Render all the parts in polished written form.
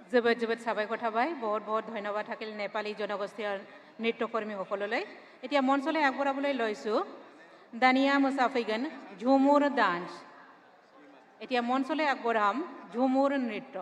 जोबोद जोबोद साबायखर थाबाय बहुत बहुत धन्यवाद থাকিল नेपाली जनगोष्ठीय नृत्यकर्मीসকললৈ এতিয়া মঞ্চলৈ আগবঢ়াবলৈ লৈছো দানিয়া মোছাফিগন ঝুমুৰ ডান্স এতিয়া মঞ্চলৈ আগবঢ়াম ঝুমুৰ নৃত্য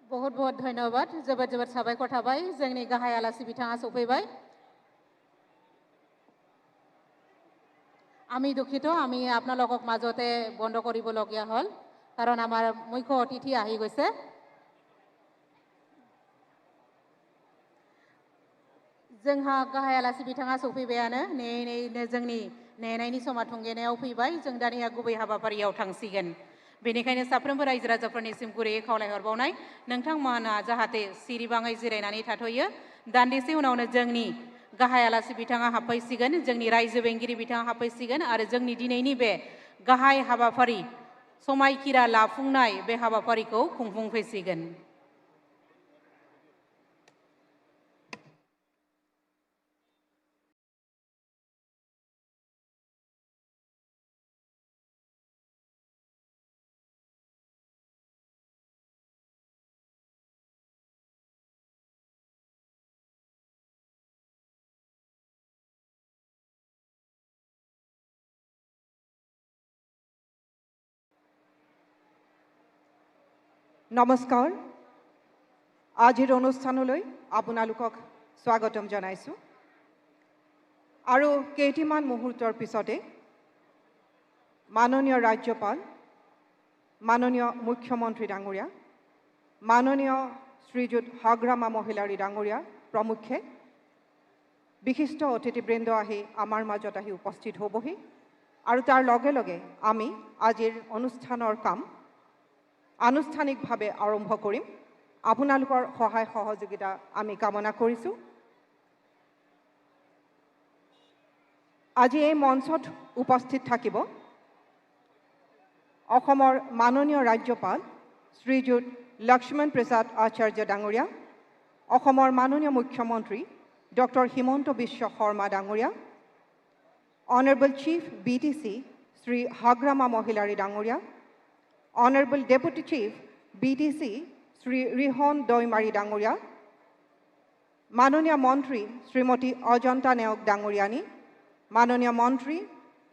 बहुत बहुत धन्यवाद जोबोद जोबोद साबायखर थाबाय जोंनि गाहाय आलासि बिथाङा सफैबाय আমি দুঃখিত আমি আপোনালোকক মাজতে বন্ধ কৰিবলগীয়া হ'ল কাৰণ আমাৰ মুখ্য অতিথি আহি গৈছে जोंहा गाहाय आलासि बिथाङा सफैबायानो नेयैनो जोंनि नेनायनि समा थुंगेनायाव फैबाय जों दानिया गुबै हाबाफारियाव थांसिगोन बेनिखायनो साफ्रोमबो रायजो राजाफोरनिसिम गुरैयै खावलायहरबावनाय नोंथांमोना जाहाथे सिरिबाङै जिरायनानै थाथ'यो दान्दिसे उनावनो जोंनि गाहाय आलासि बिथाङा हाबफैसिगोन जोंनि रायजो बेंगिरि बिथाङा हाबफैसिगोन आरो जोंनि दिनैनि बे गाहाय हाबाफारि समायखिरा लाफुंनाय बे हाबाफारिखौ खुंफुंफैसिगोन নমস্কাৰ আজিৰ অনুষ্ঠানলৈ আপোনালোকক স্বাগতম জনাইছো আৰু কেইটিমান মুহূৰ্তৰ পিছতে মাননীয় ৰাজ্যপাল মাননীয় মুখ্যমন্ত্ৰী ডাঙৰীয়া মাননীয় শ্ৰীযুত হাগ্ৰামা মহিলাৰী ডাঙৰীয়া প্ৰমুখ্যে বিশিষ্ট অতিথিবৃন্দ আহি আমাৰ মাজত আহি উপস্থিত হ'বহি আৰু তাৰ লগে লগে আমি আজিৰ অনুষ্ঠানৰ কাম আনুষ্ঠানিকভাৱে আৰম্ভ কৰিম আপোনালোকৰ সহায় সহযোগিতা আমি কামনা কৰিছো আজি এই মঞ্চত উপস্থিত থাকিব অসমৰ মাননীয় ৰাজ্যপাল শ্ৰীযুত লক্ষ্মণ প্ৰসাদ আচাৰ্য ডাঙৰীয়া অসমৰ মাননীয় মুখ্যমন্ত্ৰী ডক্টৰ হিমন্ত বিশ্ব শৰ্মা ডাঙৰীয়া honourable chief BTC Shri Hagrama Mohilary ডাঙৰীয়া Honorable Deputy Chief BTC Sri Rihon Doimari Dangoria, Manonia Montri Srimoti Ajanta Neok Dangoriani, Manonia Montri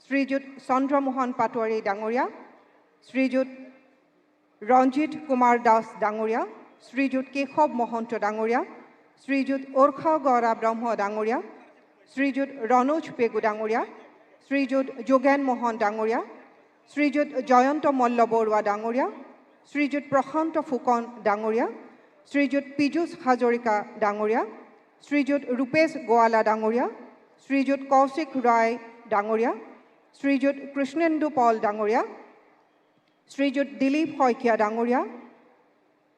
Srijut Sandra Mohan Patwari Dangoria, Srijut Ranjit Kumar Das Dangoria, Srijut Kekhob Mohanto Dangoria, Srijut Orkha Gora Brahma Dangoria, Srijut Ranoj Pegu Dangoria, Srijut Jogan Mohan Dangoria, Srijut Jayanto Molla Borwa Dangoria, Srijut Prashanto Fukon Dangoria, Srijut Pijus Hazarika Dangoria, Srijut Rupesh Goala Dangoria, Srijut Kausik Rai Dangoria, Srijut Krishnendu Paul Dangoria, Srijut Dilip Hoikia Dangoria,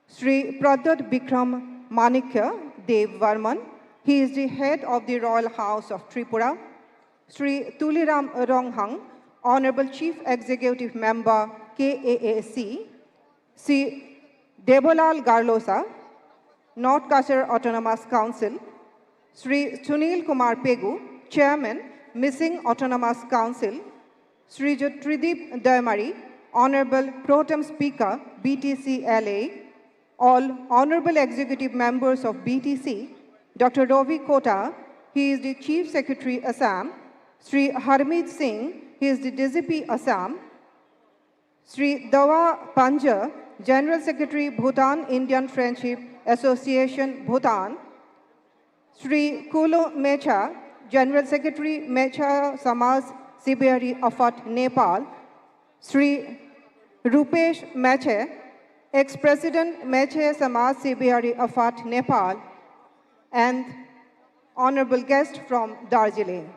Sri Pradhat Bikram Manikya Dev Varman, he is the head of the Royal House of Tripura, Sri Tuliram Ronghang, Honorable Chief Executive Member KAAC, Sri Debolal Garlosa, North Kashmir Autonomous Council, Sri Sunil Kumar Pegu, Chairman, Missing Autonomous Council, Sri Tridip Doimari, Honorable Pro Tem Speaker, BTC LA, all Honorable Executive Members of BTC, Dr. Ravi Kota, he is the Chief Secretary Assam, Sri Harmeet Singh, he is the DGP Assam, Sri Dawa Panja, General Secretary Bhutan Indian Friendship Association Bhutan, Sri Kulo Mecha, General Secretary Mecha Samaj Siberi Afat Nepal, Sri Rupesh Meche, ex-President Meche Samaj Se Bihari Afat, Nepal, and honorable guest from Darjeeling.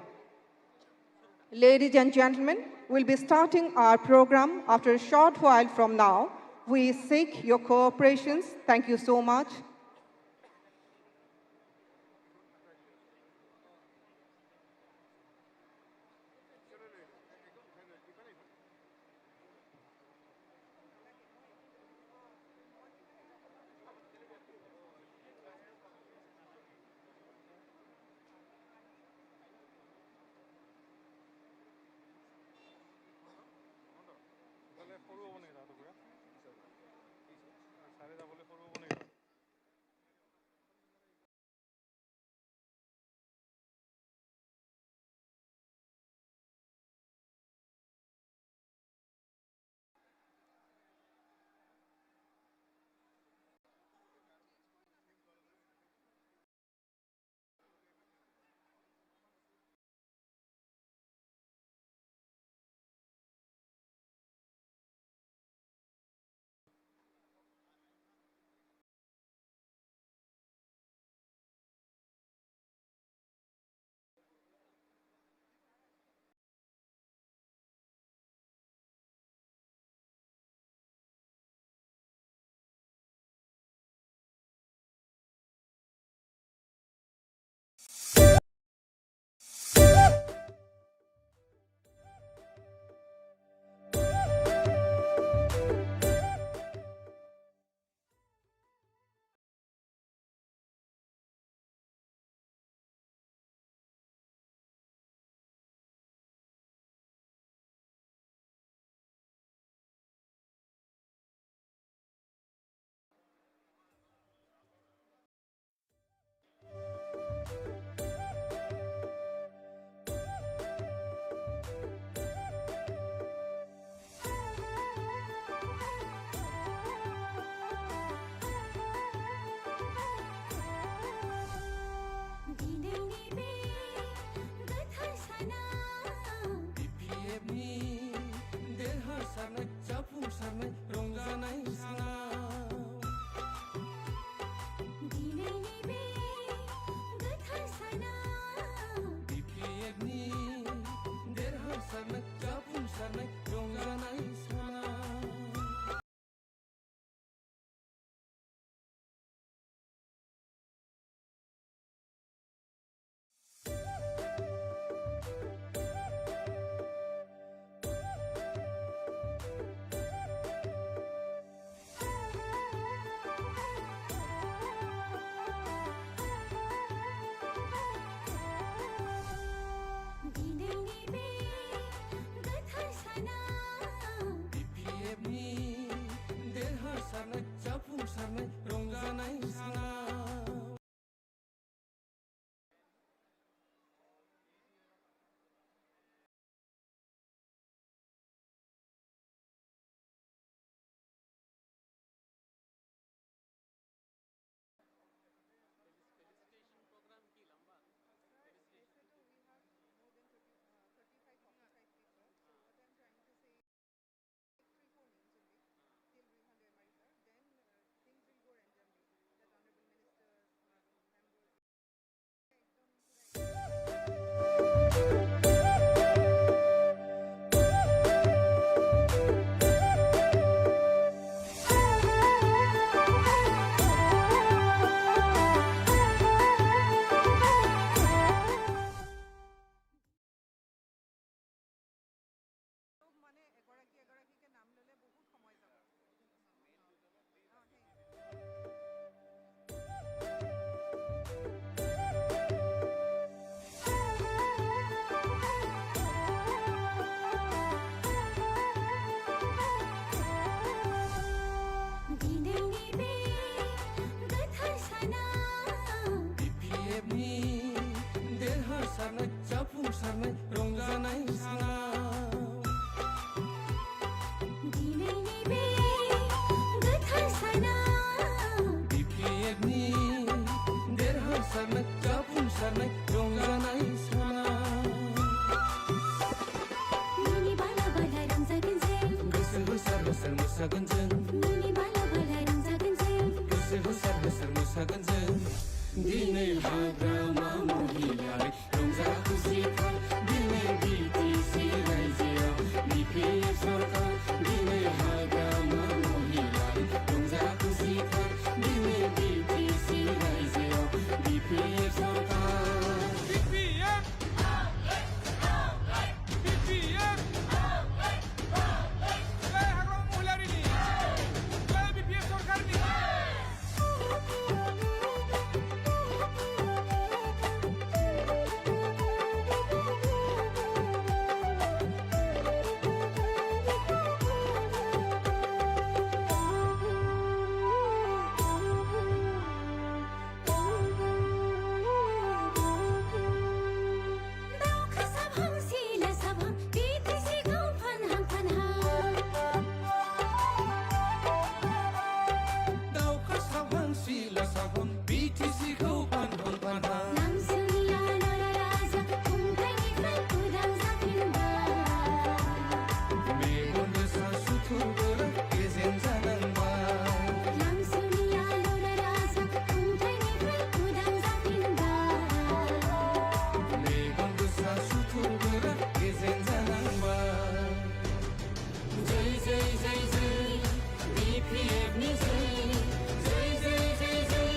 Ladies and gentlemen, we'll be starting our program after a short while from now. We seek your cooperation. Thank you so much. मोसागोनजों नोंनि बाला बाला रंजागोनजों गोसो होसार होसार मोसागोनजों दिनै हाग्रामा महिलारि रंजा खुसि थार दिनै BTC रायजोआव BPF सरकार दिनै हाग्रामा महिलारि रंजा खुसि थार दिनै बिटिसि रायजोआव बिपिएफ सरकार दावखा साभां सिला साभां बिटिसि खौ फानहां फानहां दावखा साभां सिला साभां बिटिसिखौ फानहां फानहां लांसुनिया लरा राजा खुंथायनिफ्राय उदां जाफिनबाय मेगन गोसा सुथुरफोरा गेजेन जानांबाय लांसुनिया लरा राजा खुंथायनिफ्राय उदां जाफिनबाय मेगन गोसा सुथुरफोरा गेजेन जानांबाय जय जय जय जय बिपिएफनि जय जय जय जय जय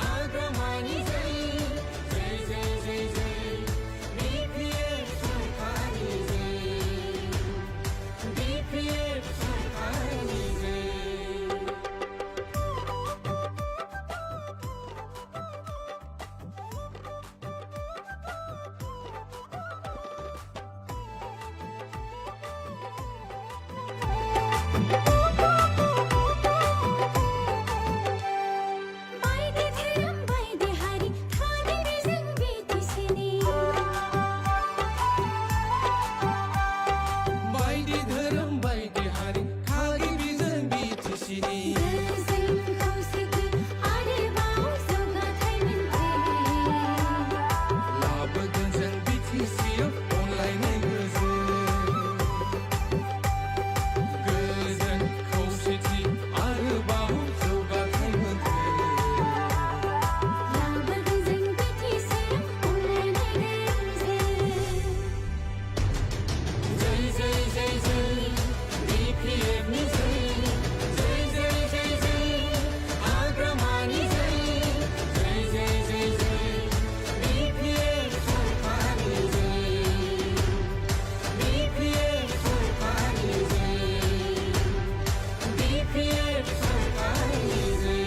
हाग्रामानि जय जय जय जय जय बिपिएफ सरकारनि जय बिपिएफ सरकारनि जय बायदे धोरोम बायदे हारि खानि बेजों बिटिसिनि बायदि धोरोम बायदि हारि थागिबिजों बिटिसिनि गोजोन खौसेथि आरोबाव जौगाथाय मोनसे लाबोगोन जों बिटिसिआव अनलायनाय गोजोन खौसेथि आरोबाव जौगाथाय मोनसे लाबोगोन जों बिटिसिआव अनलायनाय गोजोन जय जय जय जय बिपिएफनि जय जय जय जय जय हाग्रामानि जय जय जय जय जय बिपिएफ सरकारनि जय बिपिएफ सरकारनि जय बिपिएफ सरकारनि जय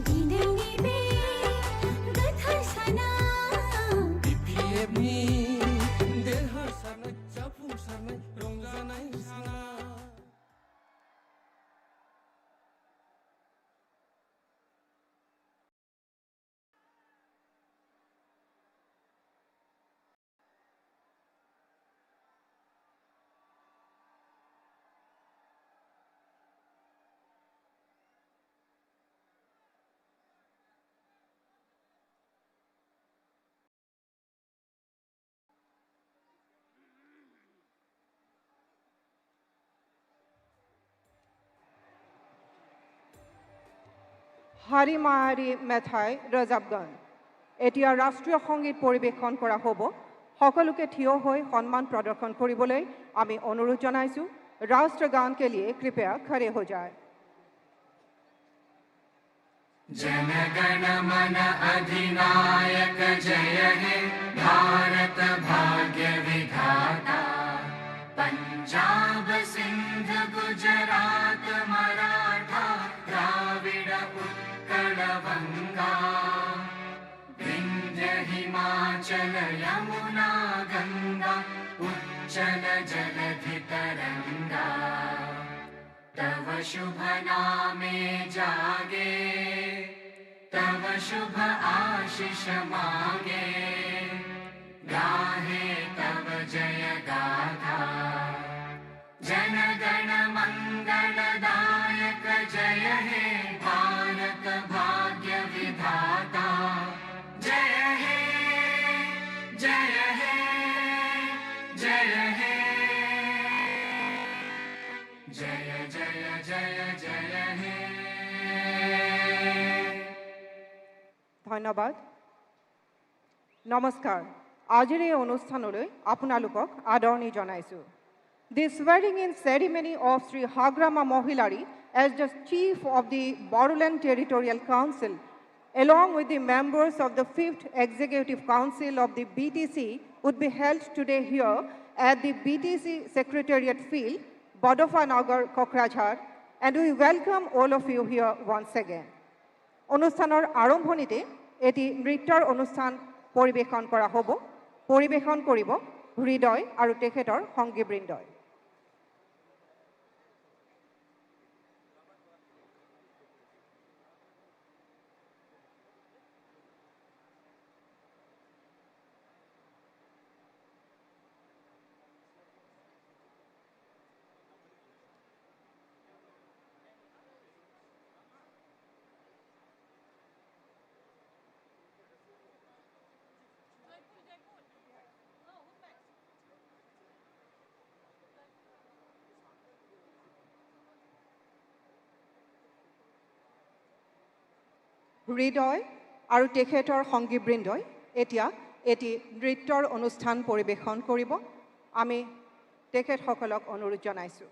दिनैनि बे गोथार साना बिपिएफनि देरहासारनाय जाफुंसारनाय रंजानाय साना হাৰি মাহাৰি মেথাই ৰজাবগন এতিয়া ৰাষ্ট্ৰীয় সংগীত পৰিৱেশন কৰা হ'ব সকলোকে থিয় হৈ সন্মান প্ৰদৰ্শন কৰিবলৈ আমি অনুৰোধ জনাইছোঁ ৰাষ্ট্ৰগান के लिए कृपया खड़े हो जाए जनगण मन अधिनायक जय हे भारत भाग्य विधाता पंजाब सिंध गुजरात मराठा द्राविड़ उत्कल बंगा विंध्य हिमाचल यमुना गंगा उच्चल जलधि तरंगा तव शुभ नामे जागे तव शुभ आशीष मांगे गाहे ধন্যবাদ। নমস্কাৰ। আজিৰ এই অনুষ্ঠানলৈ আপোনালোকক আদৰণি জনাইছোঁ। The swearing in ceremony of Sri Hagrama Mohilari as the Chief of the Bodoland Territorial Council, along with the members of the 5th Executive Council of the BTC, would be held today here at the BTC Secretariat Field, Bodofa Nagar, Kokrajhar, and we welcome all of you here once again. অনুষ্ঠানৰ আৰম্ভণিতে এটি নৃত্যৰ অনুষ্ঠান পৰিৱেশন কৰা হ'ব। পৰিৱেশন কৰিব হৃদয় আৰু তেখেতৰ সংগীবৃন্দই। হৃদয় আৰু তেখেতৰ সংগীবৃন্দই এতিয়া এটি নৃত্যৰ অনুষ্ঠান পৰিৱেশন কৰিব। আমি তেখেতসকলক অনুৰোধ জনাইছোঁ।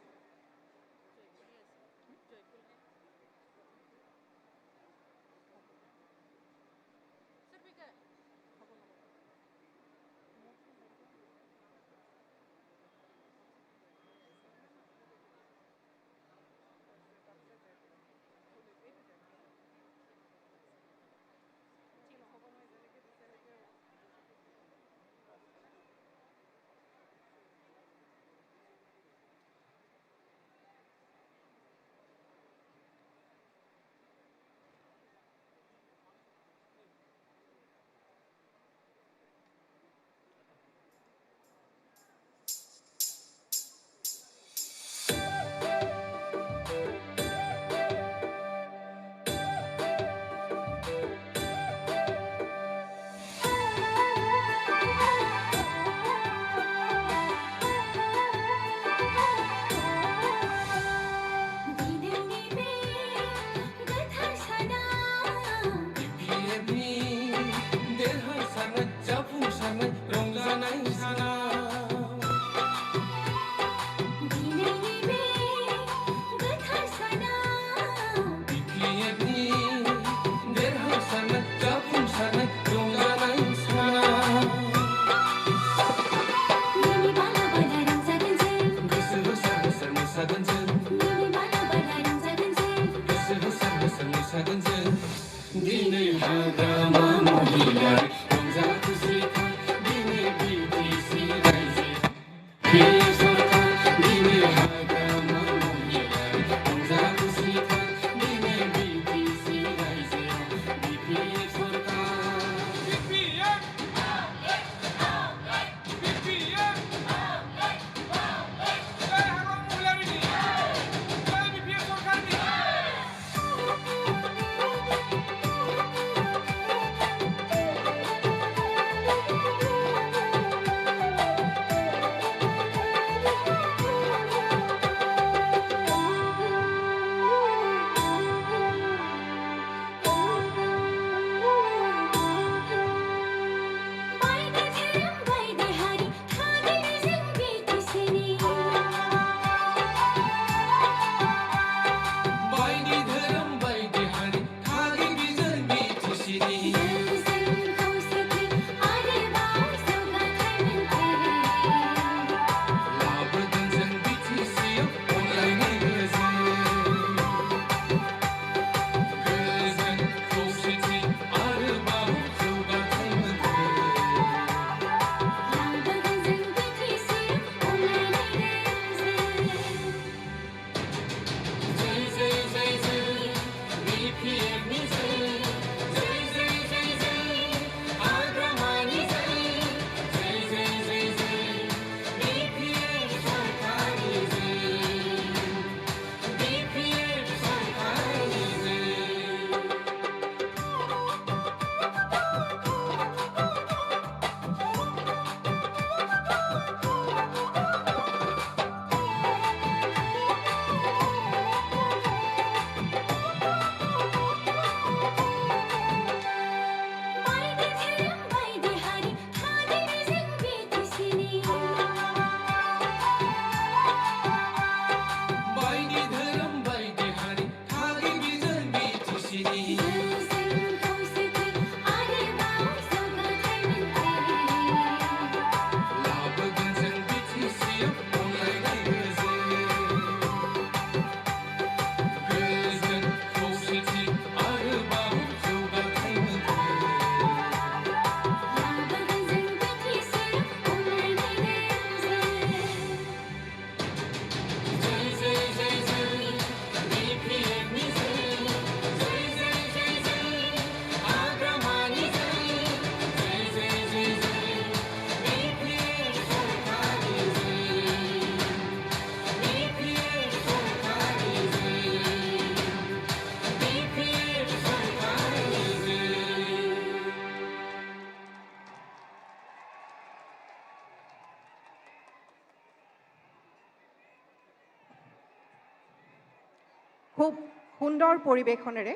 খুব সুন্দৰ পৰিৱেশনেৰে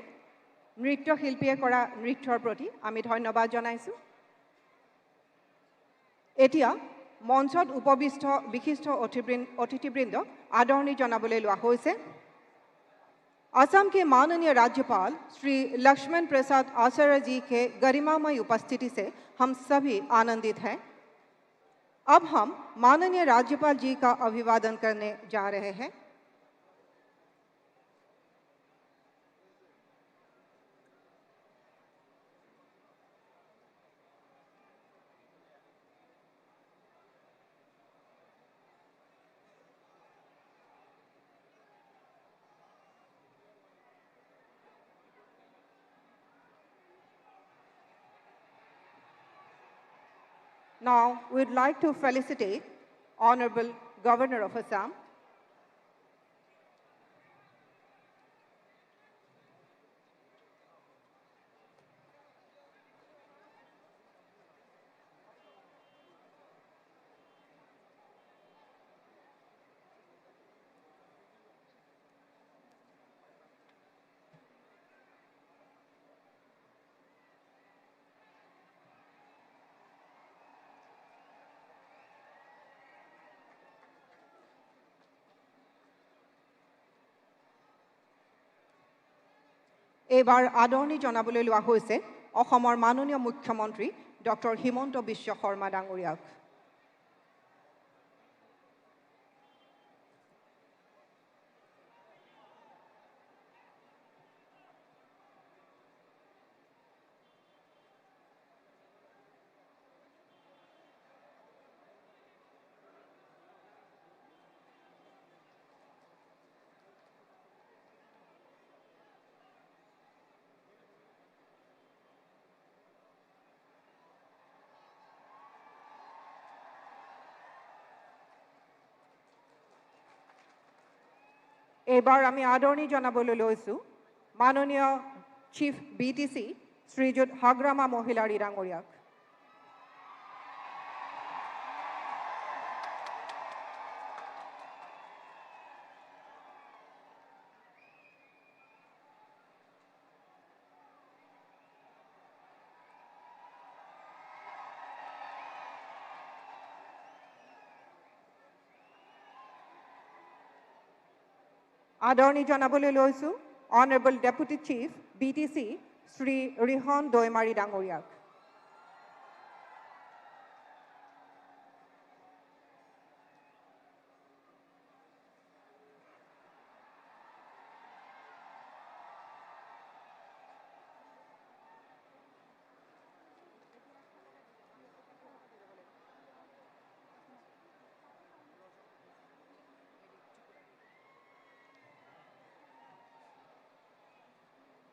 নৃত্যশিল্পীয়ে কৰা নৃত্যৰ প্ৰতি আমি ধন্যবাদ জনাইছোঁ। এতিয়া মঞ্চত উপবিষ্ট বিশিষ্ট অতিথিবৃন্দক आदरणी जनाबले लोआ होइसे। असम के माननीय राज्यपाल श्री लक्ष्मण प्रसाद आचार्य जी के गरिमामय उपस्थिति से हम सभी आनंदित हैं। अब हम माननीय राज्यपाल जी का अभिवादन करने जा रहे हैं। Now, we'd like to felicitate Honorable Governor of Assam, एबार आदरणी जनाबले लोआ होइसे अहोমৰ माननीय मुख्यमंत्री डॉक्टर हिमंत बिश्व शर्मा डांगरियाक। एबार आमी आदरणी जनाबले लैसु माननीय चीफ बीटीसी श्रीजुत हाग्रामा महिलारी डांगरियाक। आदरणी जनाबले लैसु honourable deputy chief BTC Shri Rihon Daimary डांगरियाक।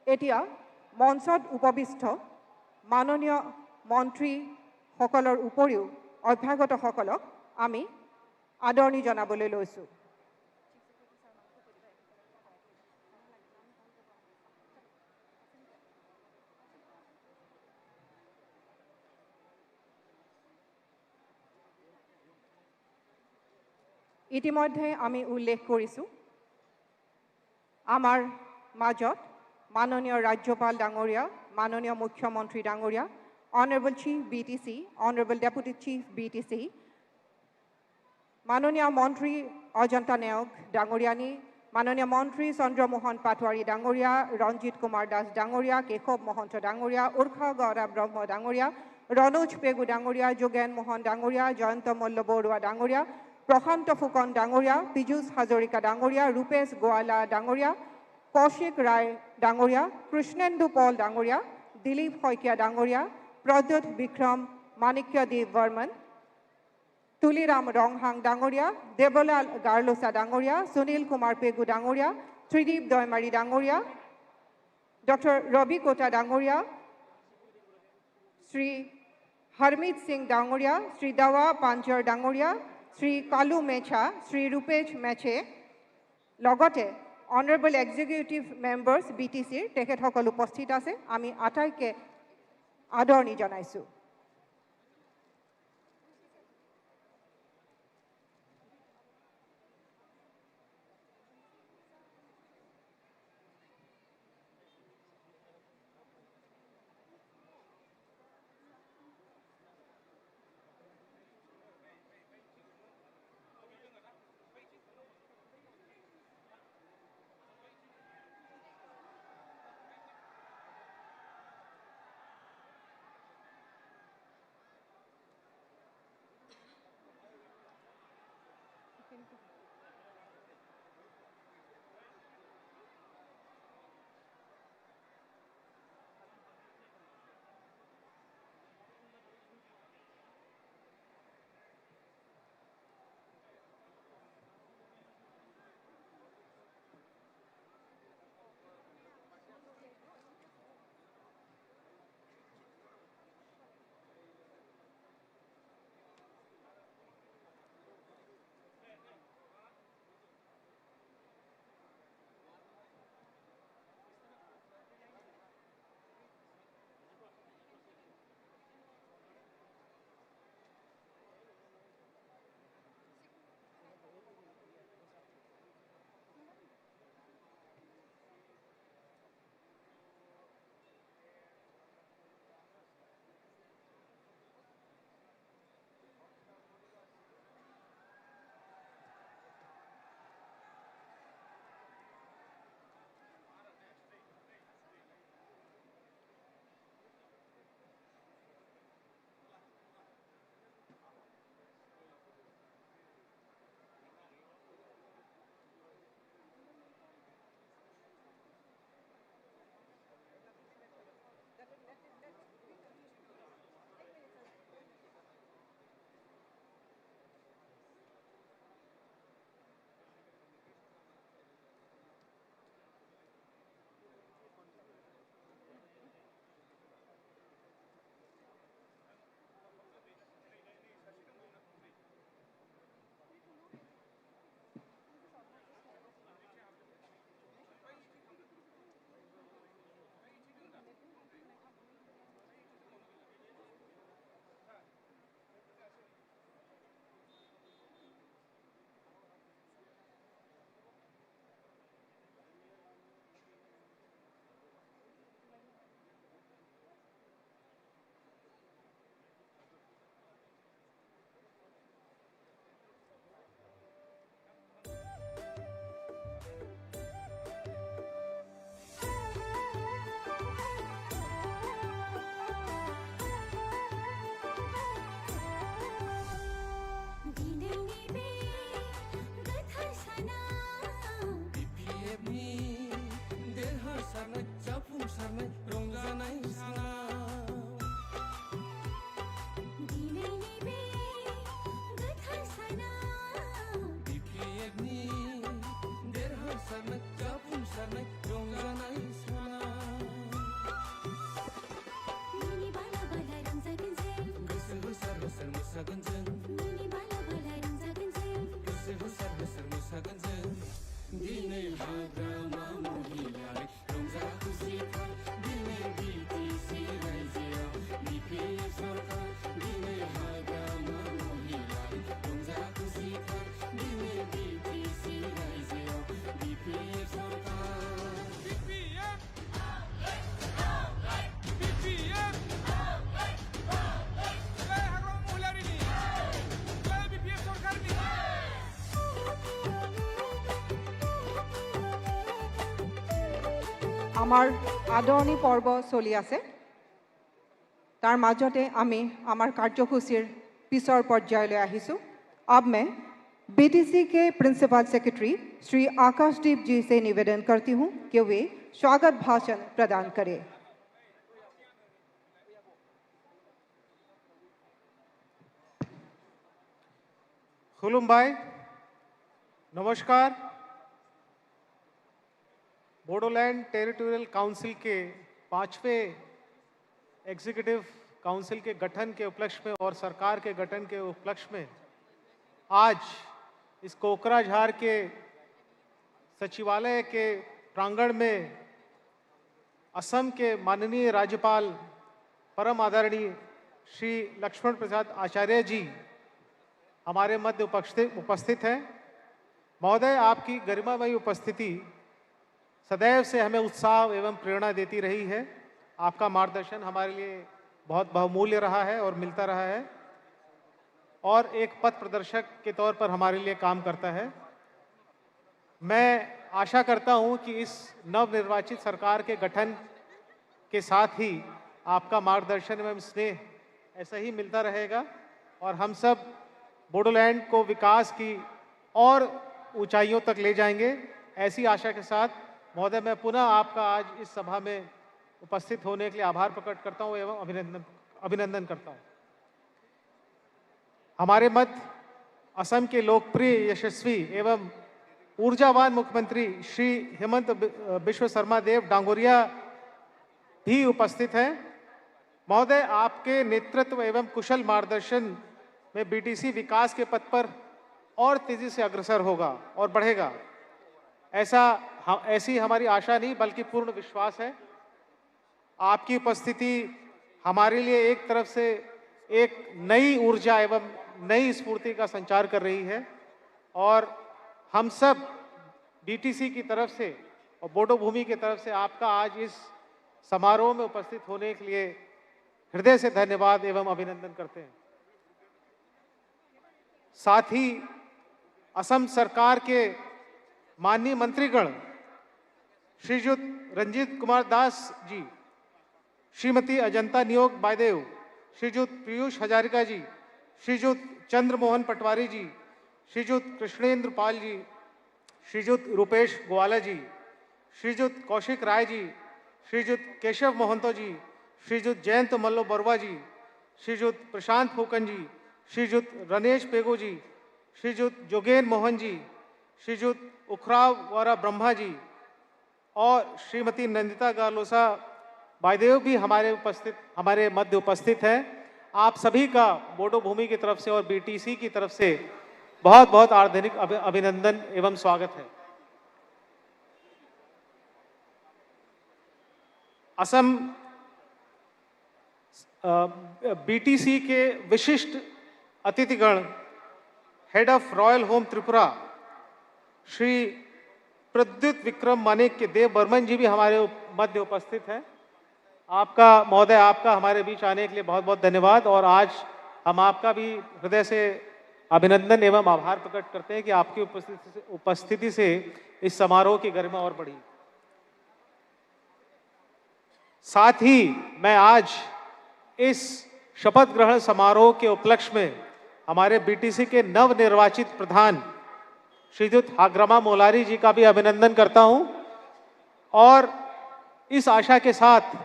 এতিয়া মঞ্চত উপবিষ্ট মাননীয় মন্ত্ৰী সকলৰ উপৰিও অভ্যাগতসকলক আমি আদৰণি জনাবলৈ লৈছোঁ। ইতিমধ্যে আমি উল্লেখ কৰিছোঁ আমাৰ মাজত माननीय राज्यपाल डांगरिया, माननीय मुख्यमंत्री डांगरिया, honourable chief BTC, honourable deputy chief BTC, माननीय मंत्री अजंता नेओग डांगरियानी, माननीय मंत्री चंद्रमोहन पाटवारी डांगरिया, रंजित कुमार दास डांगरिया, केशव महंत डांगरिया, उर्खा गौरा ब्रह्म डांगरिया, रनोज पेगु डांगरिया, जोगेन मोहन डांगरिया, जयंत मल्ल बरुआ डांगरिया, प्रशांत फुकन डांगरिया, पीयूष हाजरिका डांगरिया, रूपेश गोवाला डांगरिया, कौशिक राय डांगरिया, कृष्णेन्दु पॉल डांगरिया, दिलीप शइकिया डांगरिया, प्रद्युत विक्रम माणिक्य देव वर्मन, तुलीराम रंगहांग डांगरिया, देवलाल गार्लोसा डांगरिया, सुनील कुमार पेगु डांगरिया, त्रिदीप दयमारी डांगरिया, डॉक्टर रवि कोटा डांगरिया, श्री हरमीत सिंह डांगरिया, श्री दावा पांचर डांगरिया, श्री कालू मेछा, श्री रूपेश मेछे लगते ऑनरेबल एग्जीक्यूटिव मेम्बार्स बीटीसी तेखेतসকল उपस्थित আছে। আমি আটাইকে আদৰণি জনাইছোঁ। दिनैनिबे गथासना बिपिएफनि देरहासारनाय जाफुंसारनाय रंजानाय सानाव दिनैनिबे गथासना बिपिएफनि देरहासारनाय जाफुंसारनाय रंजानाय सानाव मिनि बाला बाला रंजागोन जों गोसो होसार होसार मोसागोन जों मिनि बाला बाला रंजागोन जों गोसो होसार होसार मोसागोन जों दिनै हाग्रामा महिलारि रंजा खुसिथार दिनै बिटिसि रायजोआव बिपिएफ सरकार दिनै हाग्रामा महिलारि रंजा खुसिथार दिनै बिटिसि रायजोआव बिपिएफ सरकार बिपिएफ बिपिएफ जय हाग्रामा महिलारिनि जय बिपिएफ सरकारनि আমাৰ আদৰণি পৰ্ব চলি আছে তাৰ মাজতে আমি আমাৰ কাৰ্যসূচীৰ পিছৰ পৰ্যায়লৈ আহিছোঁ अब मैं बीटीसी के प्रिंसिपल सेक्रेटरी श्री आकाशदीप जी से निवेदन करती हूं कि वे स्वागत भाषण प्रदान करें खुलुमबाय नमस्कार बोडोलैंड टेरिटोरियल काउंसिल के 5वें एग्जीक्यूटिव काउंसिल के गठन के उपलक्ष्य में और सरकार के गठन के उपलक्ष्य में आज इस कोकराझार के सचिवालय के प्रांगण में असम के माननीय राज्यपाल परम आदरणीय श्री लक्ष्मण प्रसाद आचार्य जी हमारे मध्य उपस्थित हैं। महोदय, आपकी गरिमामयी उपस्थिति सदैव से हमें उत्साह एवं प्रेरणा देती रही है। आपका मार्गदर्शन हमारे लिए बहुत बहुमूल्य रहा है और मिलता रहा है और एक पथ प्रदर्शक के तौर पर हमारे लिए काम करता है। मैं आशा करता हूं कि इस नवनिर्वाचित सरकार के गठन के साथ ही आपका मार्गदर्शन एवं स्नेह ऐसा ही मिलता रहेगा और हम सब बोडोलैंड को विकास की और ऊंचाइयों तक ले जाएंगे। ऐसी आशा के साथ महोदय, मैं पुनः आपका आज इस सभा में उपस्थित होने के लिए आभार प्रकट करता हूं एवं अभिनंदन करता हूं। हमारे मध्य असम के लोकप्रिय, यशस्वी एवं ऊर्जावान मुख्यमंत्री श्री हेमंत बिश्व शर्मा देव डांगोरिया भी उपस्थित हैं। महोदय, आपके नेतृत्व एवं कुशल मार्गदर्शन में बीटीसी विकास के पथ पर और तेजी से अग्रसर होगा और बढ़ेगा, ऐसी हमारी आशा नहीं बल्कि पूर्ण विश्वास है। आपकी उपस्थिति हमारे लिए एक तरफ से एक नई ऊर्जा एवं नई स्फूर्ति का संचार कर रही है और हम सब बीटीसी की तरफ से और बोडो भूमि की तरफ से आपका आज इस समारोह में उपस्थित होने के लिए हृदय से धन्यवाद एवं अभिनंदन करते हैं। साथ ही असम सरकार के माननीय मंत्रीगण श्रीयुत रंजीत कुमार दास जी, श्रीमती अजंता नियोग बायदेव, श्रीयुत पीयूष हजारिका जी, श्रीयुत चंद्र मोहन पटवारी जी, श्रीयुत कृष्णेंद्र पाल जी, श्रीयुत रूपेश ग्वाला जी, श्रीयुत कौशिक राय जी, श्रीयुत केशव मोहंतो जी, श्रीयुत जयंत मल्लो बरुआ जी, श्रीयुत प्रशांत फूकन जी, श्रीयुत रनेश पेगो जी, श्रीयुत जोगेन मोहन जी, श्रीयुत उखराव वारा ब्रह्मा जी और श्रीमती नंदिता गालोसा बायदेव भी हमारे मध्य उपस्थित हैं। आप सभी का बोडो भूमि की तरफ से और बीटीसी की तरफ से बहुत बहुत हार्दिक अभिनंदन एवं स्वागत है। असम बीटीसी के विशिष्ट अतिथिगण head of royal home Tripura Shri Pradyot Bikram Manik के देव बर्मन जी भी हमारे मध्य उपस्थित हैं। आपका महोदय, आपका हमारे बीच आने के लिए बहुत बहुत धन्यवाद और आज हम आपका भी हृदय से अभिनंदन एवं आभार प्रकट करते हैं कि आपकी उपस्थिति से इस समारोह की गरिमा और बढ़ी। साथ ही मैं आज इस शपथ ग्रहण समारोह के उपलक्ष्य में हमारे बीटीसी के नवनिर्वाचित प्रधान श्रीयुत हाग्रमा मोलारी जी का भी अभिनंदन करता हूं और इस आशा के साथ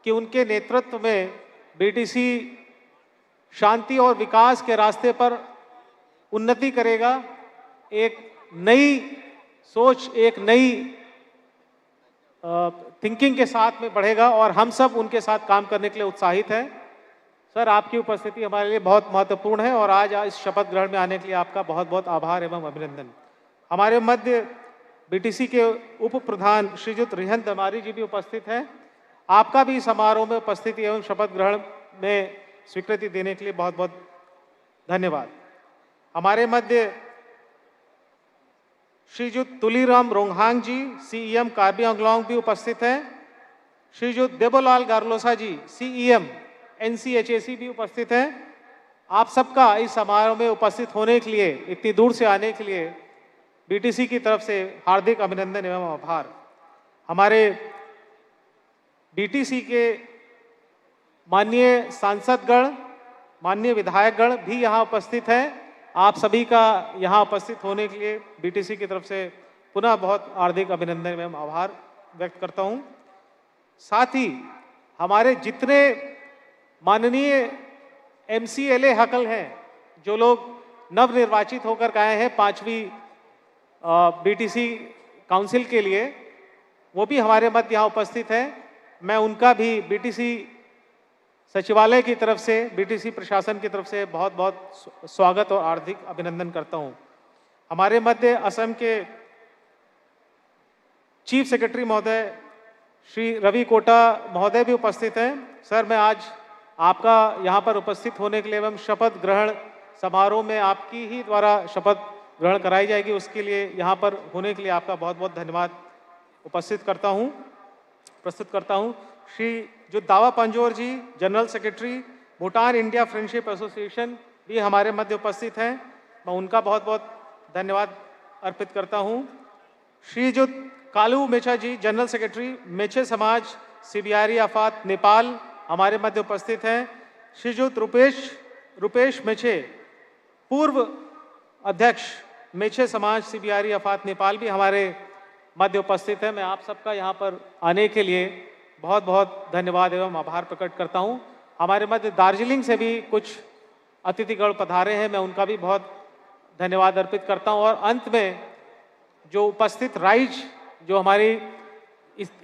कि उनके नेतृत्व में बीटीसी शांति और विकास के रास्ते पर उन्नति करेगा, एक नई सोच, एक नई थिंकिंग के साथ में बढ़ेगा और हम सब उनके साथ काम करने के लिए उत्साहित हैं। सर, आपकी उपस्थिति हमारे लिए बहुत महत्वपूर्ण है और आज इस शपथ ग्रहण में आने के लिए आपका बहुत बहुत आभार एवं अभिनंदन। हमारे मध्य बीटीसी के उप प्रधान श्रीयुत रिहन दमारी जी भी उपस्थित हैं। आपका भी समारोह में उपस्थिति एवं शपथ ग्रहण में स्वीकृति देने के लिए बहुत बहुत धन्यवाद। हमारे मध्य श्रीयुत तुलीराम रोंगहांग जी, सीईएम कार्बी आंगलोंग भी उपस्थित हैं। श्रीयुत देबोलाल गार्लोसा जी, सीईएम एनसीएचएसी भी उपस्थित हैं। आप सबका इस समारोह में उपस्थित होने के लिए, इतनी दूर से आने के लिए बीटीसी की तरफ से हार्दिक अभिनंदन एवं आभार। हमारे बीटीसी के माननीय सांसदगण, माननीय विधायकगण भी यहाँ उपस्थित हैं। आप सभी का यहाँ उपस्थित होने के लिए बीटीसी की तरफ से पुनः बहुत हार्दिक अभिनंदन एवं आभार व्यक्त करता हूँ। साथ ही हमारे जितने माननीय एमसीएलए हकल हैं, जो लोग नवनिर्वाचित होकर आए हैं 5वीं बीटीसी काउंसिल के लिए, वो भी हमारे मध्य यहाँ उपस्थित हैं। मैं उनका भी बीटीसी सचिवालय की तरफ से, बीटीसी प्रशासन की तरफ से बहुत बहुत स्वागत और हार्दिक अभिनंदन करता हूँ। हमारे मध्य असम के चीफ सेक्रेटरी महोदय श्री रवि कोटा महोदय भी उपस्थित हैं। सर, मैं आज आपका यहाँ पर उपस्थित होने के लिए एवं शपथ ग्रहण समारोह में आपकी ही द्वारा शपथ ग्रहण कराई जाएगी, उसके लिए यहाँ पर होने के लिए आपका बहुत बहुत धन्यवाद प्रस्तुत करता हूँ। श्री जो Dawa Penjor ji, general secretary Bhutan India friendship association भी हमारे मध्य उपस्थित हैं, मैं उनका बहुत बहुत धन्यवाद अर्पित करता हूँ। श्री जो कालू मेचा जी, जनरल सेक्रेटरी मेचे समाज सीबियारी आफात नेपाल हमारे मध्य उपस्थित हैं। श्रीयुत रूपेश मेचे, पूर्व अध्यक्ष मेछे समाज सीबीआरी अफात नेपाल भी हमारे मध्य उपस्थित है। मैं आप सबका यहाँ पर आने के लिए बहुत बहुत धन्यवाद एवं आभार प्रकट करता हूँ। हमारे मध्य दार्जिलिंग से भी कुछ अतिथिगण पधारे हैं, मैं उनका भी बहुत धन्यवाद अर्पित करता हूँ। और अंत में जो उपस्थित राइज जो हमारी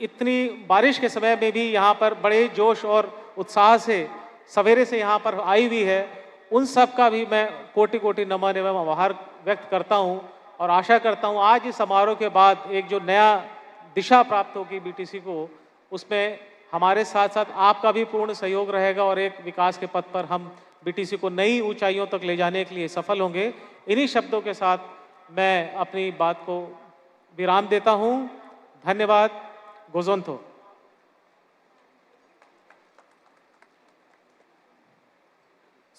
इतनी बारिश के समय में भी यहाँ पर बड़े जोश और उत्साह से सवेरे से यहाँ पर आई हुई है, उन सब का भी मैं कोटि कोटि नमन एवं आभार व्यक्त करता हूँ। और आशा करता हूँ आज इस समारोह के बाद एक जो नया दिशा प्राप्त होगी बीटीसी को, उसमें हमारे साथ साथ आपका भी पूर्ण सहयोग रहेगा और एक विकास के पथ पर हम बीटीसी को नई ऊंचाइयों तक ले जाने के लिए सफल होंगे। इन्हीं शब्दों के साथ मैं अपनी बात को विराम देता हूँ। धन्यवाद। गोजोन्थो।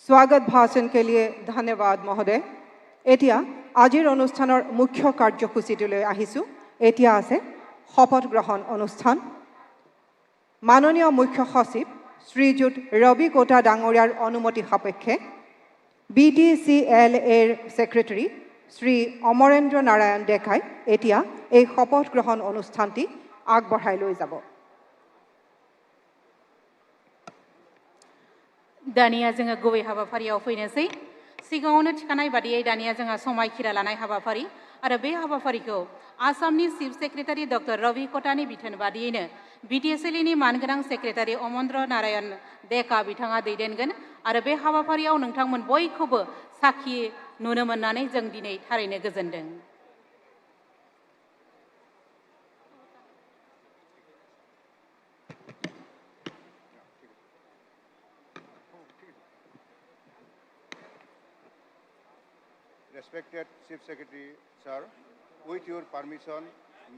स्वागत भाषण के लिए धन्यवाद महोदय। एतिया आजिर अनुष्ठाনৰ मुख्य कार्यसूचीटলৈ আহিছো। एतिया আছে शपथ ग्रहण অনুষ্ঠান। माननीय मुख्य सचिव श्रीजुत रवि कोटा डांगरियार अनुमति सापेक्षे BTCLA सेक्रेटारी श्री अमरेन्द्र नारायण डेकाई एतिया এই শপথ গ্রহণ অনুষ্ঠানটি আগবঢ়াই লৈ যাব। दानिया जोङो गुबै हाबाफारियाव फैनोसै। सिगाङावनो थिखानाय बादियै दानिया जोंहा समायखिरा लानाय हाबाफारि आरो बे हाबाफारिखौ आसामनि चिफ सेक्रेटारि डक्टर रवि कटानि बिथोन बादियैनो BTCLनि मानगोनां सेक्रेटारि अमरेन्द्र नारायण डेका बिथाङा दैदेनगोन आरो बे हाबाफारियाव नोंथांमोन बयखौबो साखि नुनो मोननानै जों दिनै थारैनो गोजोनदों। Respected Chief Secretary, sir, with your permission,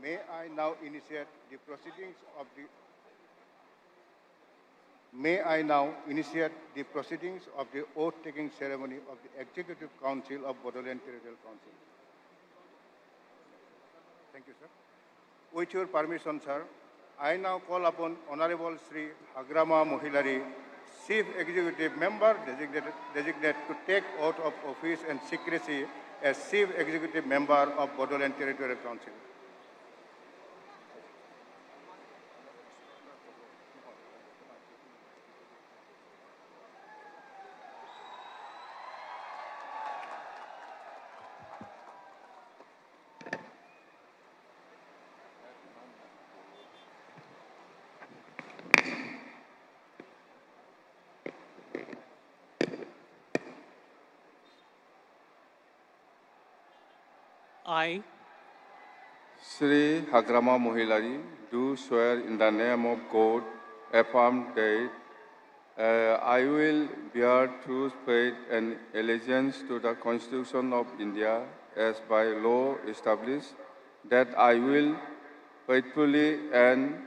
may I now initiate the proceedings of the oath-taking ceremony of the Executive Council of Bodoland Territorial Council. Thank you, sir. With your permission, sir, I now call upon Honorable Sri Hagrama Mohilari, Chief Executive Member designate to take oath of office and secrecy as Chief Executive Member of Bodoland Territorial Council. I, Sri Hagrama Mohilari, do swear in the name of God, affirm that I will bear true faith and allegiance to the Constitution of India as by law established, that I will faithfully and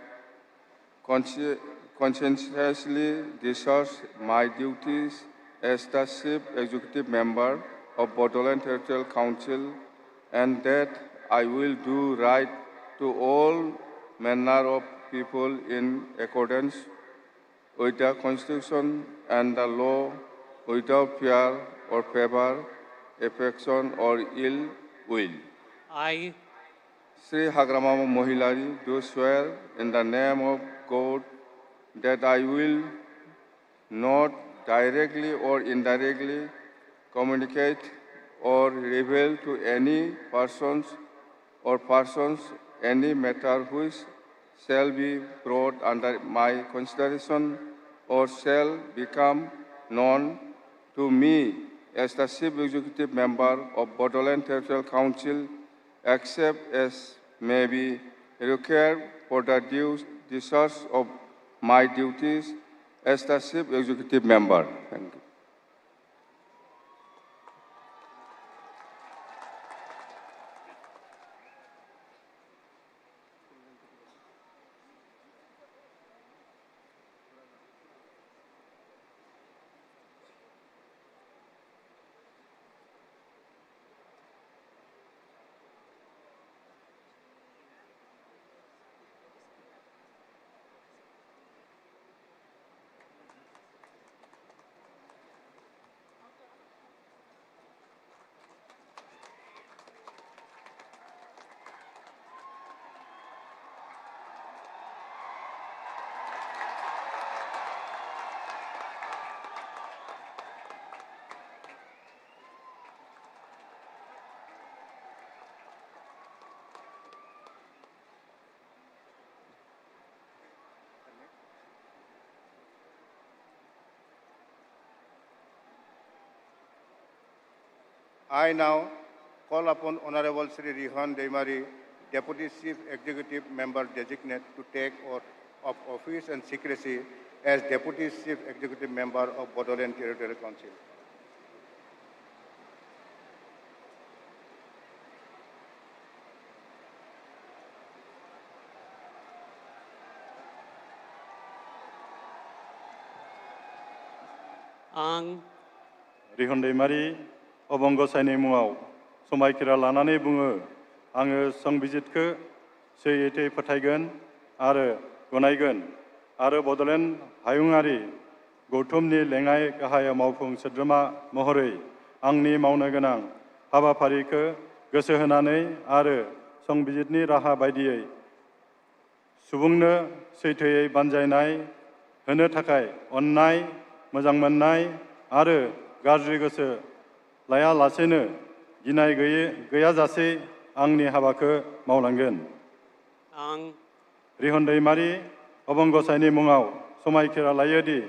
conscientiously discharge my duties as the Chief Executive Member of Bodoland Territorial Council, and that I will do right to all manner of people in accordance with the Constitution and the law, without fear or favor, affection or ill will. I, Sri Hagrama Mohilari, do swear in the name of God that I will not directly or indirectly communicate or reveal to any persons any matter which shall be brought under my consideration or shall become known to me as the Chief Executive Member of Bodoland Territorial Council, except as may be required for the due discharge of my duties as the Chief Executive Member. Thank you. I now call upon Honorable Sri Rihan Deimari, Deputy Chief Executive Member Designate, to take oath of office and secrecy as Deputy Chief Executive Member of Bodoland Territorial Council. आं रिहन दैमारि अबंग गसाइनि मुङाव समायखिरा लानानै बुङो आङो संबिजितखौ सैथोयै फोथायगोन आरो गनायगोन आरो बड'लेण्ड हायुङारि गौथुमनि लेङाइ गाहाय मावफुं सोद्रोमा महरै आंनि मावनो गोनां हाबाफारिखौ गोसो होनानै आरो संबिजितनि राहा बायदियै सुबुंनो सैथोयै बानजायनाय होनो थाखाय अननाय मोजां मोननाय आरो गाज्रि गोसो लायालासेनो गिनाय गैयाजासे आंनि हाबाखौ मावलांगोन। आं रिहन दैमारि अबंग गसाइनि मुङाव समायखिरा लायोदि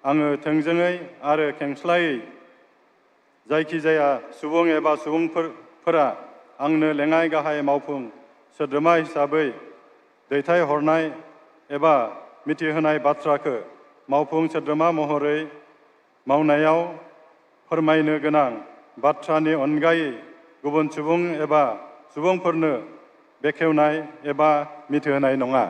आङो थोंजोङै आरो खेंस्लायै जायखिजाया सुबुं एबा सुबुंफोरा आंनो लेङाइ गाहाय मावफुं सोद्रोमा हिसाबै दैथायहरनाय एबा मिथिहोनाय बाथ्राखौ मावफुं सोद्रोमा महरै मावनायाव फोरमायनो गोनां बाथ्रानि अनगायै गुबुन सुबुं एबा सुबुंफोरनो बेखेवनाय एबा मिथिहोनाय नङा।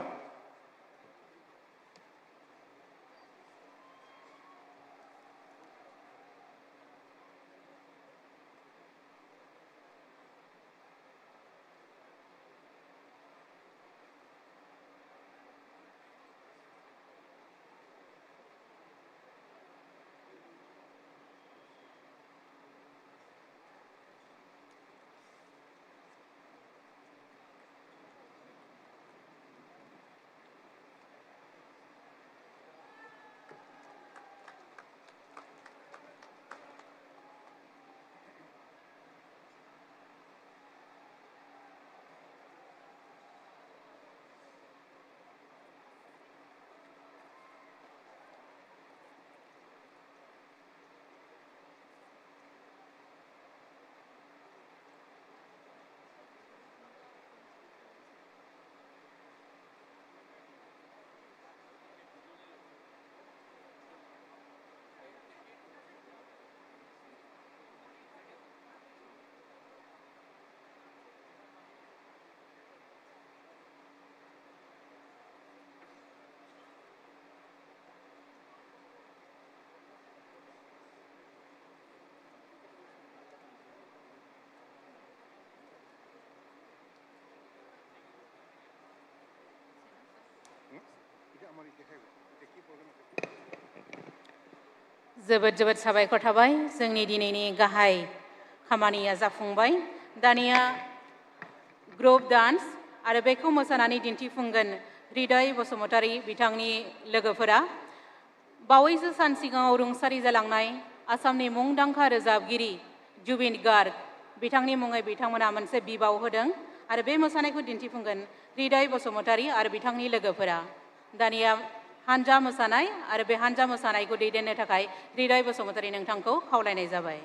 जोबोद जोबोद साबायखर थाबाय जोंनि दिनैनि गाहाय खामानिया जाफुंबाय। दानिया ग्रुप डान्स आरो बेखौ मोसानानै दिन्थिफुंगोन हृदय बसुमतारी बिथांनि लोगोफोरा। बावैसो सान सिगाङाव रुंसारि जालांनाय आसामनि मुंदांखा रोजाबगिरि जुबिन गार्ग बिथांनि मुङै बिथांमोना मोनसे बिबाव होदों आरो बे मोसानायखौ दिन्थिफुंगोन हृदय बसुमतारी आरो बिथांनि लोगोफोरा। दानिया हानजा मोसानाय आरो बे हानजा मोसानायखौ दैदेननो थाखाय हृदय बसुमतारी नोंथांखौ खावलायनाय जाबाय।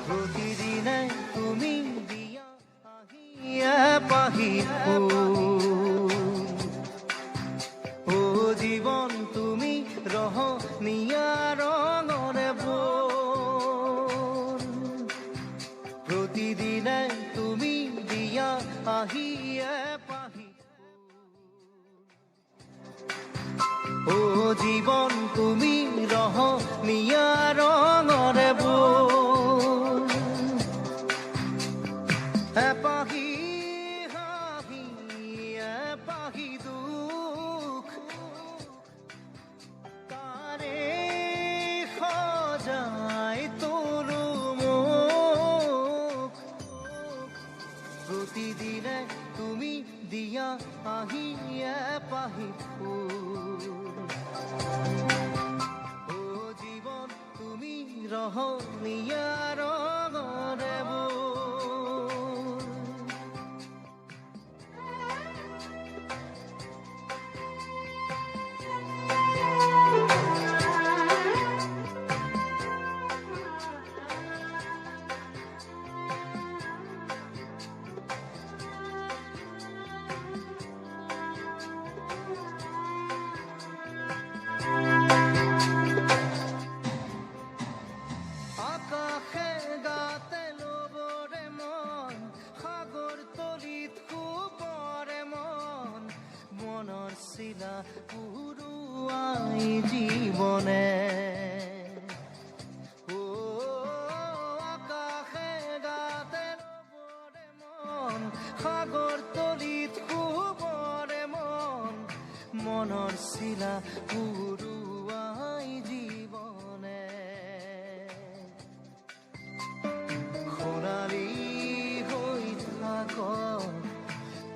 প্ৰতিদিনে তুমি দিয়া আহিয়ে পাহি ও জীৱন তুমি ৰহনীয়া ৰঙৰে বোৰ প্ৰতিদিনে তুমি দিয়া আহিয়ে পাহি ও জীৱন তুমি ৰহনীয়া ৰঙৰে বোৰ এপাহি হাঁহি এপাহি দুখ তাৰে সজাই তোলো মোক প্ৰতিদিনে তুমি দিয়া আহি এপাহি ও জীৱন তুমি ৰহনীয়া ৰঙৰে বোৰ আকাশে গাতে লবৰে মন সাগৰ তলিত শুবৰে মন মনৰ চিলা পুৰুৱাই জীৱনে ও আকাশে গাতে লবৰে মন সাগৰ তলিত শুবৰে মন মনৰ চিলা পুৰুৱাই জীৱনে সোণালী হৈ থাক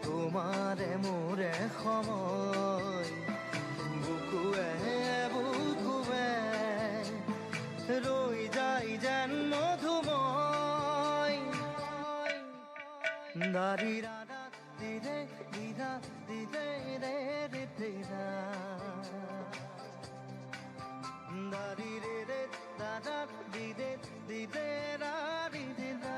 তোমাৰে মোৰে সময় বুকুৱে বুকুৱে ৰৈ যায় যেন মধুময় দাৰি ৰাধা দিৰে দিৰা দিৰে ৰে ৰে দিৰা দাৰি ৰে ৰে দাদা দিৰে দিৰে ৰা ৰি দিৰা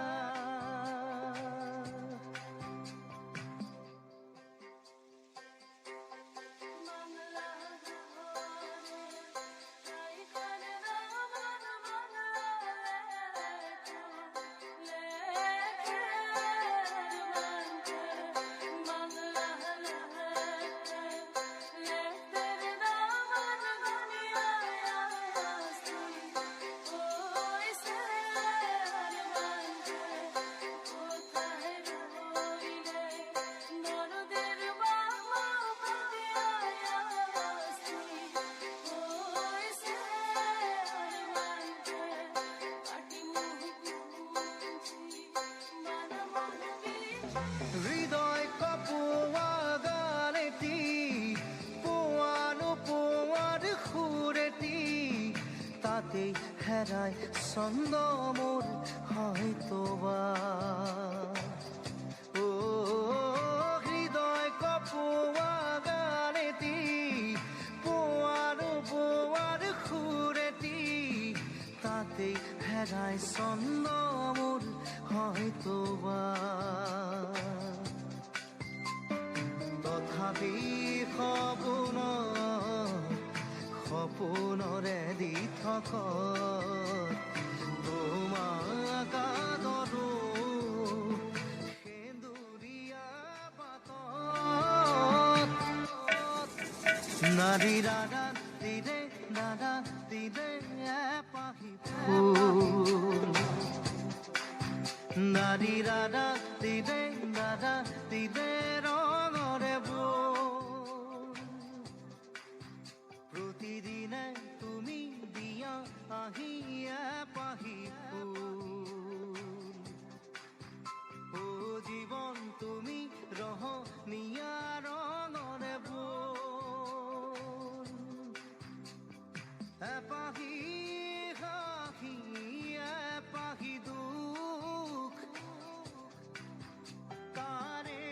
হৃদয় কপোৱা গানেটি পোৱানো পোৱাৰ সুৰেটি তাতে হেৰাই ছন্দ মোৰ হয়তো বা ও হৃদয় কপোৱা গানেটি পোৱানো পোৱাৰ সুৰেটি তাতে হেৰাই ছন্দ মোৰ হয়তো বা তথাপি সপোনৰে দি থক তোমাক আদৰো সেন্দুৰীয়া পাতত নাৰী দাদা দিৰে দাদা দিৰে এপাহি ফুল নাৰী দাদা দিৰে দাদা দিৰে ৰঙৰে বোৰ প্ৰতিদিনে তুমি দিয়া আহি এপাহি ফুল ও জীৱন তুমি ৰহনীয়া ৰঙৰে বোৰ এপাহি হাঁহি এপাহি দুখ তাৰে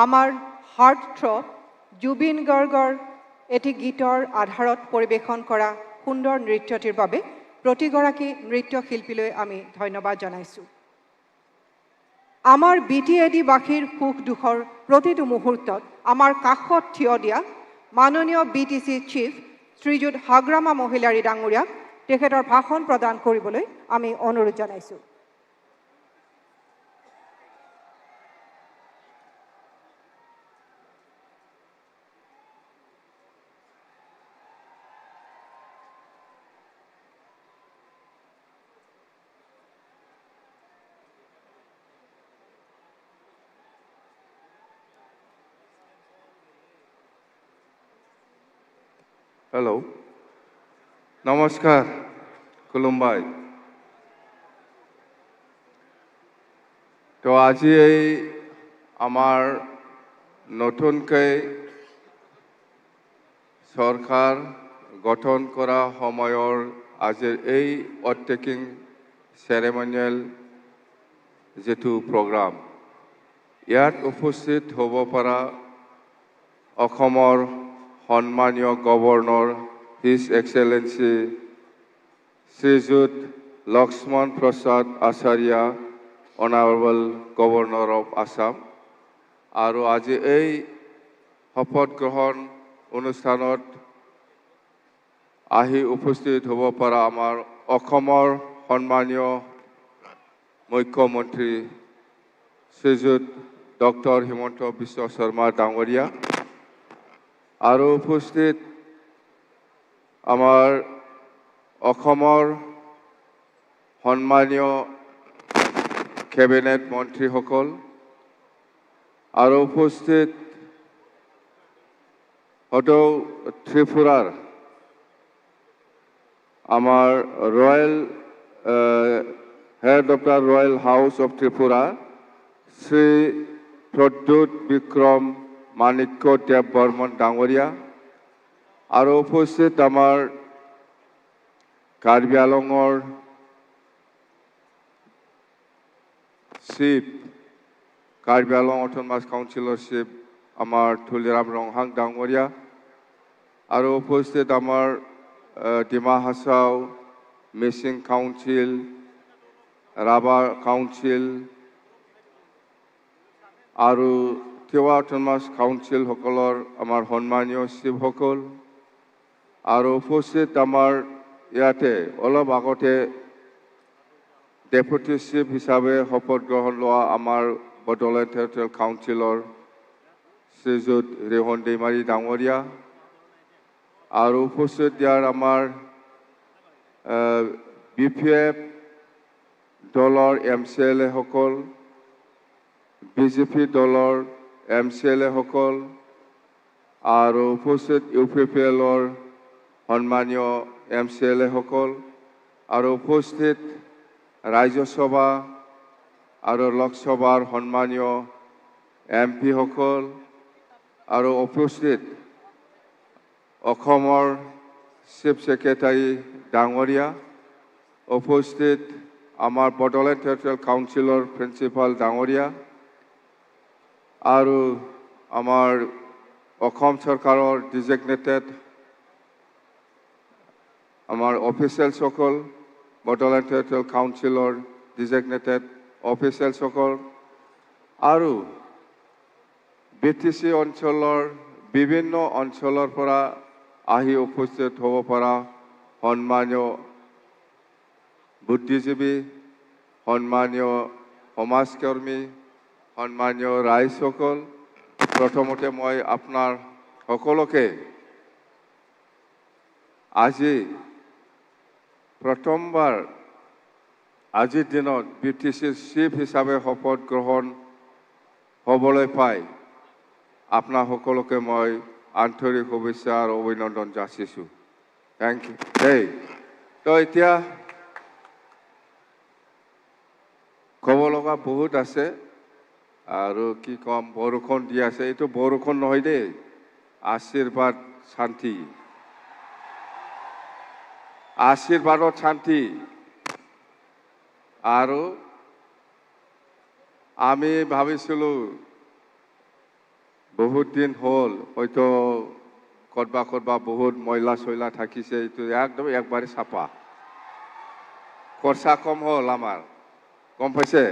আমাৰ হাৰ্ট থ্ৰব জুবিন গাৰ্গৰ এটি গীতৰ আধাৰত পৰিৱেশন কৰা সুন্দৰ নৃত্যটিৰ বাবে প্ৰতিগৰাকী নৃত্যশিল্পীলৈ আমি ধন্যবাদ জনাইছোঁ। আমাৰ BTAD-বাসীৰ সুখ দুখৰ প্ৰতিটো মুহূৰ্তত আমাৰ কাষত থিয় দিয়া মাননীয় BTC চিফ শ্ৰীযুত হাগ্ৰামা মহিলাৰী ডাঙৰীয়াক তেখেতৰ ভাষণ প্ৰদান কৰিবলৈ আমি অনুৰোধ জনাইছোঁ। हेलो नमस्कार खुलुमबाय तो আজি এই আমাৰ নতুনকৈ সৰকাৰ গঠন কৰা সময়ৰ আজিৰ এই অটেকিং সেৰেমনিয়াল যেটো প্ৰোগ্ৰাম ইয়াত উপস্থিত হব পৰা অসমৰ সন্মানীয় governor his excellency Srijut Lakshman Prasad Acharya honourable governor of Assam আৰু আজি এই শপত গ্ৰহণ অনুষ্ঠানত আহি উপস্থিত হ'ব পৰা আমাৰ অসমৰ সন্মানীয় মুখ্যমন্ত্ৰী শ্ৰীযুত ডক্টৰ হিমন্ত বিশ্ব শৰ্মা ডাঙৰীয়া আৰু উপস্থিত আমাৰ অসমৰ সন্মানীয় কেবিনেট মন্ত্ৰীসকল আৰু উপস্থিত সদৌ ত্ৰিপুৰাৰ আমাৰ royal head of the royal house of Tripura Shri Pradyot Bikram Manikya Deb Barman ডাঙৰীয়া আৰু উপস্থিত আমাৰ কাৰ্বি আংলঙৰ চিফ কাৰ্বি আংলং অটোনমাস কাউন্সিলৰ চিফ আমাৰ তুলিৰাম ৰংহাং ডাঙৰীয়া আৰু উপস্থিত আমাৰ ডিমা হাছাও মিচিং কাউন্সিল ৰাভা কাউন্সিল আৰু তিৱা অটোনমাস কাউন্সিলসকলৰ আমাৰ সন্মানীয় চিফসকল আৰু উপস্থিত আমাৰ ইয়াতে অলপ আগতে ডেপুটি চিফ হিচাপে শপত গ্ৰহণ লোৱা আমাৰ বড়োলেণ্ড টেৰিটৰিয়েল কাউন্সিলৰ শ্ৰীযুত ৰিহন दैमारी ডাঙৰীয়া আৰু উপস্থিত ইয়াৰ আমাৰ BPF দলৰ MCLA সকল BJP দলৰ MCLA সকল আৰু উপস্থিত UPPLৰ সন্মানীয় MCLA সকল আৰু উপস্থিত ৰাজ্যসভা আৰু লোকসভাৰ সন্মানীয় MP সকল আৰু উপস্থিত অসমৰ চিফ সেক্ৰেটাৰী ডাঙৰীয়া উপস্থিত আমাৰ বড়োলেণ্ড টেৰিটৰিয়েল কাউন্সিলৰ প্ৰিন্সিপাল ডাঙৰীয়া আৰু আমাৰ অসম চৰকাৰৰ ডিজিগনেটেড আমাৰ অফিচিয়েলসকল বড়োলেণ্ড টেৰিটৰিয়েল কাউন্সিলৰ ডিজিগনেটেড অফিচিয়েলসকল আৰু BTC অঞ্চলৰ বিভিন্ন অঞ্চলৰ পৰা আহি উপস্থিত হ'ব পৰা সন্মানীয় বুদ্ধিজীৱী সন্মানীয় সমাজকৰ্মী সন্মানীয় ৰাইজসকল প্ৰথমতে মই আপোনাৰ সকলোকে আজি প্ৰথমবাৰ আজিৰ দিনত BTCৰ চিফ হিচাপে শপত গ্ৰহণ হ'বলৈ পাই আপোনাৰ সকলোকে মই আন্তৰিক শুভেচ্ছা আৰু অভিনন্দন যাচিছোঁ। থেংক ইউ দেই। তো এতিয়া ক'ব লগা বহুত আছে আৰু কি ক'ম বৰষুণ দি আছে এইটো বৰষুণ নহয় দেই আশীৰ্বাদ শান্তি আশীৰ্বাদত শান্তি আৰু আমি ভাবিছিলোঁ বহুত দিন হ'ল হয়তো কতবা বহুত ময়লা চয়লা থাকিছে এইটো একদম একবাৰে চাফা খৰচা কম হ'ল আমাৰ গম পাইছে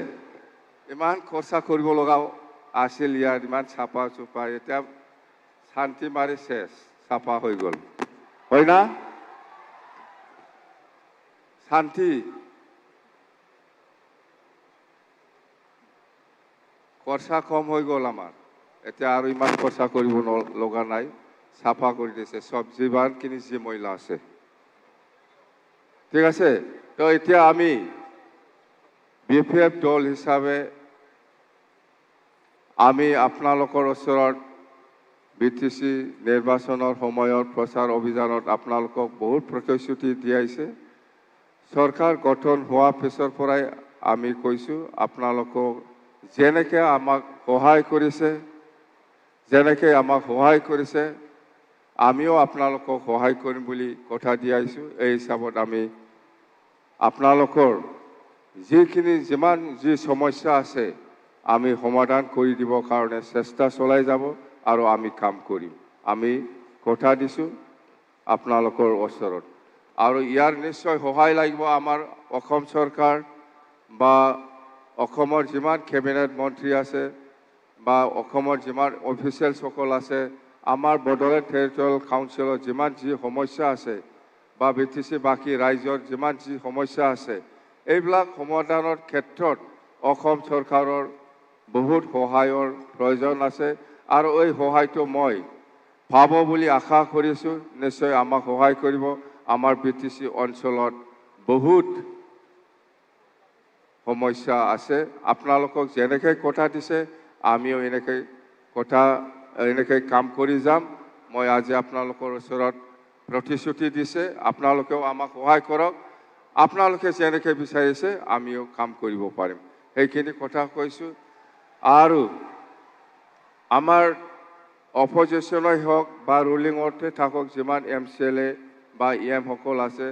ইমান খৰচা কৰিব লগা আছিল ইয়াত ইমান চাফা চুফা এতিয়া শান্তি মাৰি শেষ চাফা হৈ গ'ল হয় না শান্তি খৰচা কম হৈ গ'ল আমাৰ এতিয়া আৰু ইমান খৰচা কৰিব লগা নাই চাফা কৰি দিছে সব যিমানখিনি যি ময়লা আছে ঠিক আছে তো এতিয়া আমি বিপিএফ দল হিচাপে আমি আপোনালোকৰ ওচৰত বিটিসি নিৰ্বাচনৰ সময়ত প্ৰচাৰ অভিযানত আপোনালোকক বহুত প্ৰতিশ্ৰুতি দিয়াইছে চৰকাৰ গঠন হোৱা পিছৰ পৰাই আমি কৈছো আপোনালোকক যেনেকৈ আমাক সহায় কৰিছে আমিও আপোনালোকক সহায় কৰিম বুলি কথা দিয়াইছো এই হিচাপত আমি আপোনালোকৰ যিমান যি সমস্যা আছে আমি সমাধান কৰি দিবৰ কাৰণে চেষ্টা চলাই যাব আৰু আমি কাম কৰিম আমি কথা দিছো আপোনালোকৰ ওচৰত আৰু ইয়াৰ নিশ্চয় সহায় লাগিব আমাৰ অসম চৰকাৰ বা অসমৰ যিমান কেবিনেট মন্ত্ৰী আছে বা অসমৰ যিমান অফিচিয়েলসকল আছে আমাৰ বড়োলেণ্ড টেৰিটৰিয়েল কাউন্সিলৰ যিমান যি সমস্যা আছে বা বিটিসি বাকী ৰাজ্যৰ যিমান যি সমস্যা আছে এইবিলাক সমাধানৰ ক্ষেত্ৰত অসম চৰকাৰৰ বহুত সহায়ৰ প্ৰয়োজন আছে আৰু এই সহায়টো মই পাব বুলি আশা কৰিছো নিশ্চয় আমাক সহায় কৰিব আমাৰ বিটিসি অঞ্চলত বহুত সমস্যা আছে আপোনালোকক যেনেকৈ কথা দিছে আমিও এনেকৈ কাম কৰি যাম মই আজি আপোনালোকৰ ওচৰত প্ৰতিশ্ৰুতি দিছে আপোনালোকেও আমাক সহায় কৰক আপোনালোকে যেনেকৈ বিচাৰিছে আমিও কাম কৰিব পাৰিম সেইখিনি কথা কৈছো আৰু আমাৰ অপজিশ্যনই হওক বা ৰুলিঙতে থাকক যিমান MCLA বা EM সকল আছে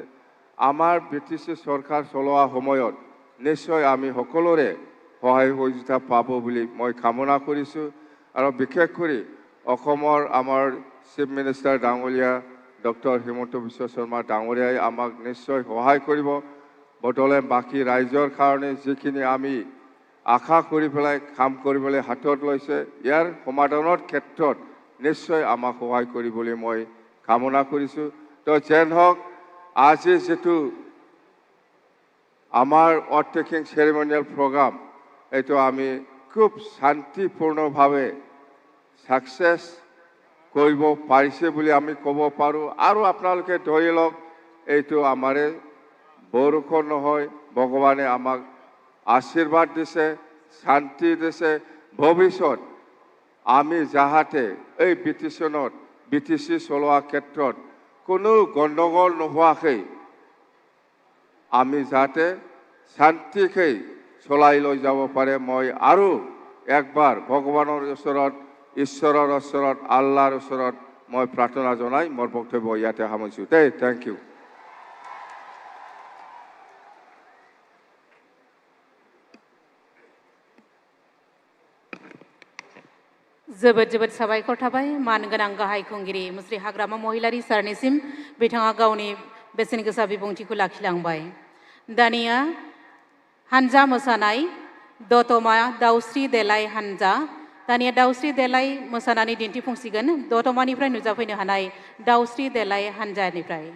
আমাৰ বিটিসি চৰকাৰ চলোৱা সময়ত নিশ্চয় আমি সকলোৰে সহায় সহযোগিতা পাব বুলি মই কামনা কৰিছো আৰু বিশেষ কৰি অসমৰ আমাৰ চিফ মিনিষ্টাৰ ডাঙৰীয়া ডক্টৰ হিমন্ত বিশ্ব শৰ্মা ডাঙৰীয়াই আমাক নিশ্চয় সহায় কৰিব বড়োলেণ্ড বাকী ৰাজ্যৰ কাৰণে যিখিনি আমি আশা কৰি পেলাই কাম কৰিবলৈ হাতত লৈছে ইয়াৰ সমাধানৰ ক্ষেত্ৰত নিশ্চয় আমাক সহায় কৰিবলৈ মই কামনা কৰিছো তো যেন হওক আজি যেটো আমাৰ অথ টেকিং চেৰিমনিয়েল প্ৰগ্ৰাম এইটো আমি খুব শান্তিপূৰ্ণভাৱে সাকসেস কৰিব পাৰিছে বুলি আমি ক'ব পাৰো আৰু আপোনালোকে ধৰি লওক এইটো আমাৰে বৰষুণ নহয় ভগৱানে আমাক আশীৰ্বাদ দিছে শান্তি দিছে ভৱিষ্যত আমি যাহাতে এই বিটিসি চলোৱা ক্ষেত্ৰত কোনো গণ্ডগোল নোহোৱাকৈ আমি যাতে শান্তিকৈ চলাই লৈ যাব পাৰে মই আৰু একবাৰ ভগৱানৰ ওচৰত ঈশ্বৰৰ ওচৰত আল্লাহৰ ওচৰত মই প্ৰাৰ্থনা জনাই মোৰ বক্তব্য ইয়াতে সামৰিছো দেই থ্যাংক ইউ जोबोद साबायखर थाबाय मानगोनां गाहाय खुंगिरि मुस्रि हाग्रामा महिलारी सारनिसिम बिथाङा गावनि बेसेन गोसा बिबुंथिखौ लाखिलांबाय दानिया हानजा मोसानाय दतमा दाउस्रि देलाय हानजा दानिया दाउस्रि देलाय मोसानानै दिन्थिफुंसिगोन दतमानिफ्राय नुजाफैनो हानाय दाउस्रि देलाय हानजानिफ्राय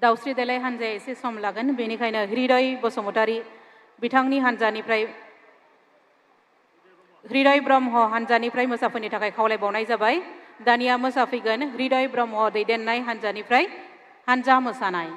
दाउस्रि देलाय हानजाया एसे सम लागोन बेनिखायनो हृदय बसुमतारी बिथांनि हानजानिफ्राय हृदय ब्रह्म हानजानिफ्राय मोसाफैनो थाखाय खावलायबावनाय जाबाय दानिया मोसाफैगोन हृदय ब्रह्म दैदेननाय हानजानिफ्राय हानजा मोसानाय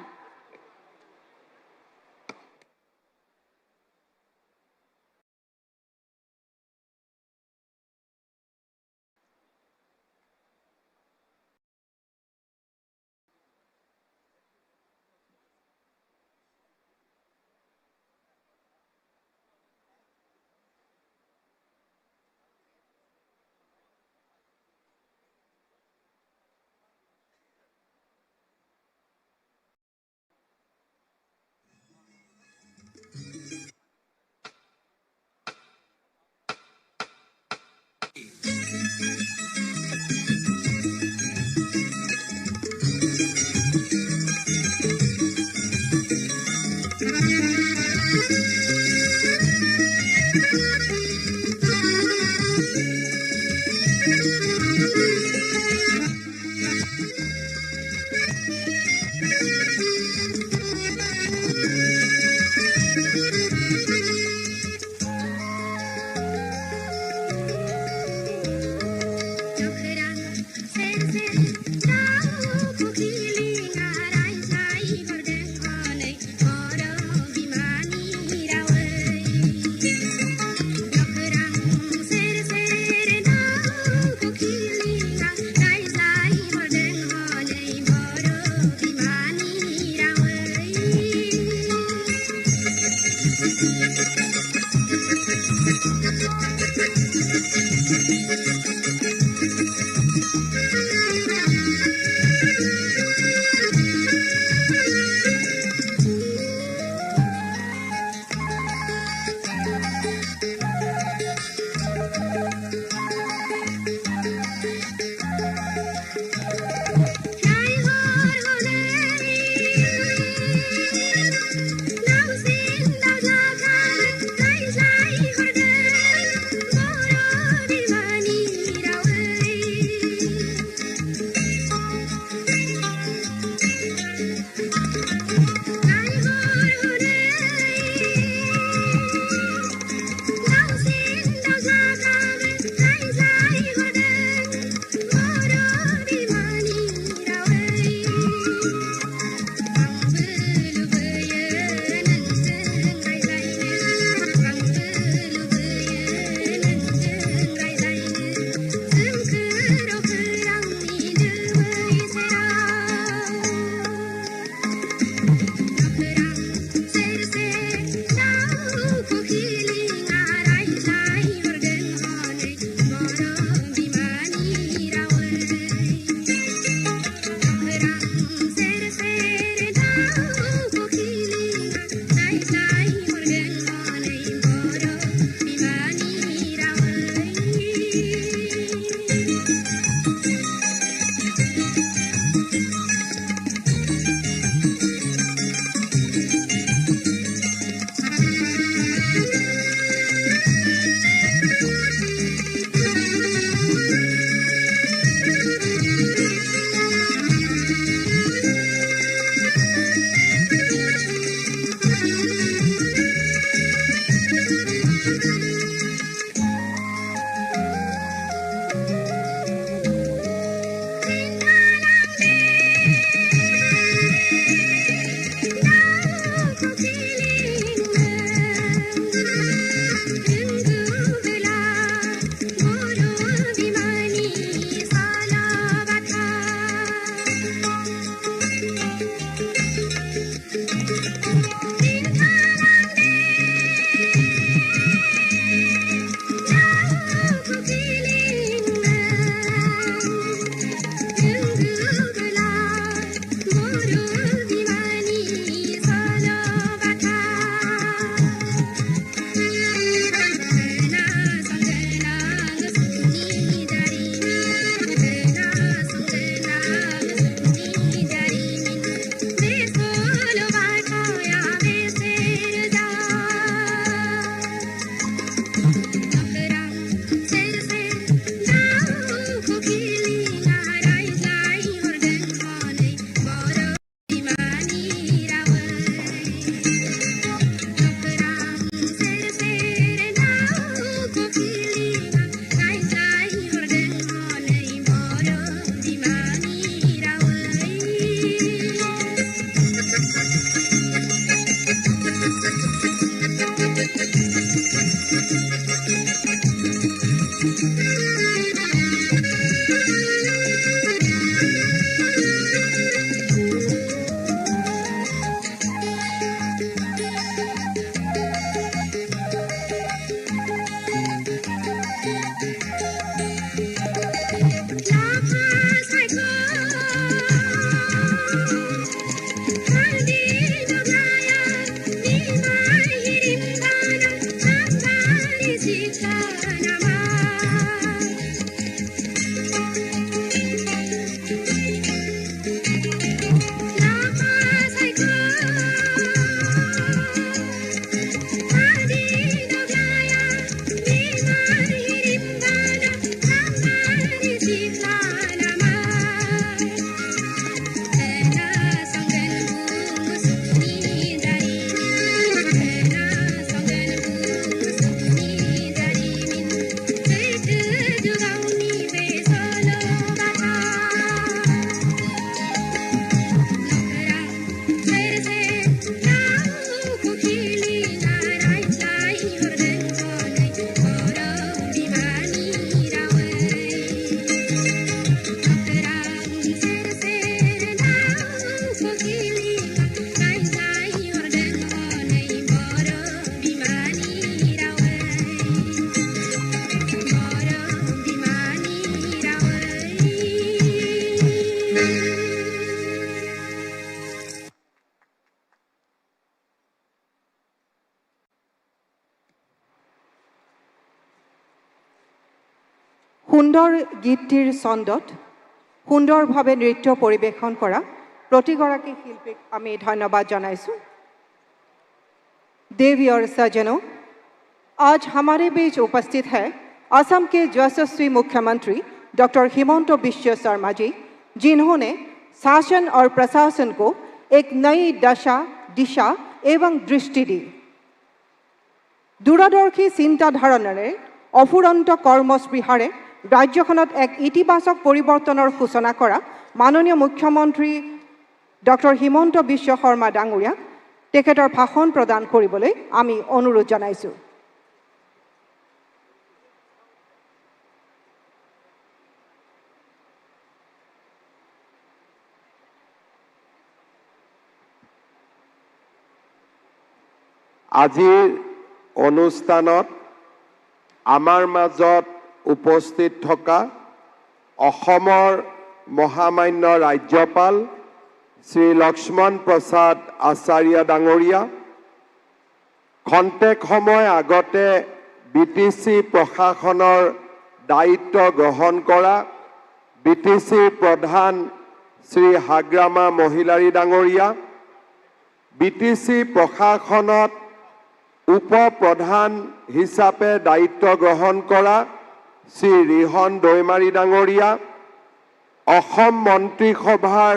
Now সুন্দৰ গীতটিৰ ছন্দত সুন্দৰভাৱে নৃত্য পৰিৱেশন কৰা প্ৰতিগৰাকী শিল্পীক আমি ধন্যবাদ জনাইছোঁ। देवी और सज्जनों, आज हमारे बीच उपस्थित है असम के यशस्वी मुख्यमंत्री डॉक्टर हिमंत बिश्व शर्मा जी, जिन्होंने शासन और प्रशासन को एक नई दिशा एवं दृष्टि दी। दूरदर्शी चिंताधारारे अफुरंत कर्मस्पृहारे राज्यखনত एक इतिबाचक परिवर्तনৰ सूचना কৰা माननीय मुख्यमंत्री डॉक्टर हिमंत बिश्व शर्मा डांगरिया তেখেতৰ ভাষণ প্ৰদান কৰিবলৈ আমি অনুৰোধ জনাইছোঁ। আজিৰ অনুষ্ঠানত আমাৰ মাজত উপস্থিত থকা অসমৰ মহামান্য ৰাজ্যপাল শ্ৰী লক্ষ্মণ প্ৰসাদ আচাৰ্য ডাঙৰীয়া, খন্তেক সময় আগতে BTC প্ৰশাসনৰ দায়িত্ব গ্ৰহণ কৰা BTCৰ প্ৰধান শ্ৰী হাগ্ৰামা মহিলাৰী ডাঙৰীয়া, BTC প্ৰশাসনত উপ-প্ৰধান হিচাপে দায়িত্ব গ্ৰহণ কৰা শ্ৰী ৰিহন দৈমাৰী ডাঙৰীয়া, অসম মন্ত্ৰীসভাৰ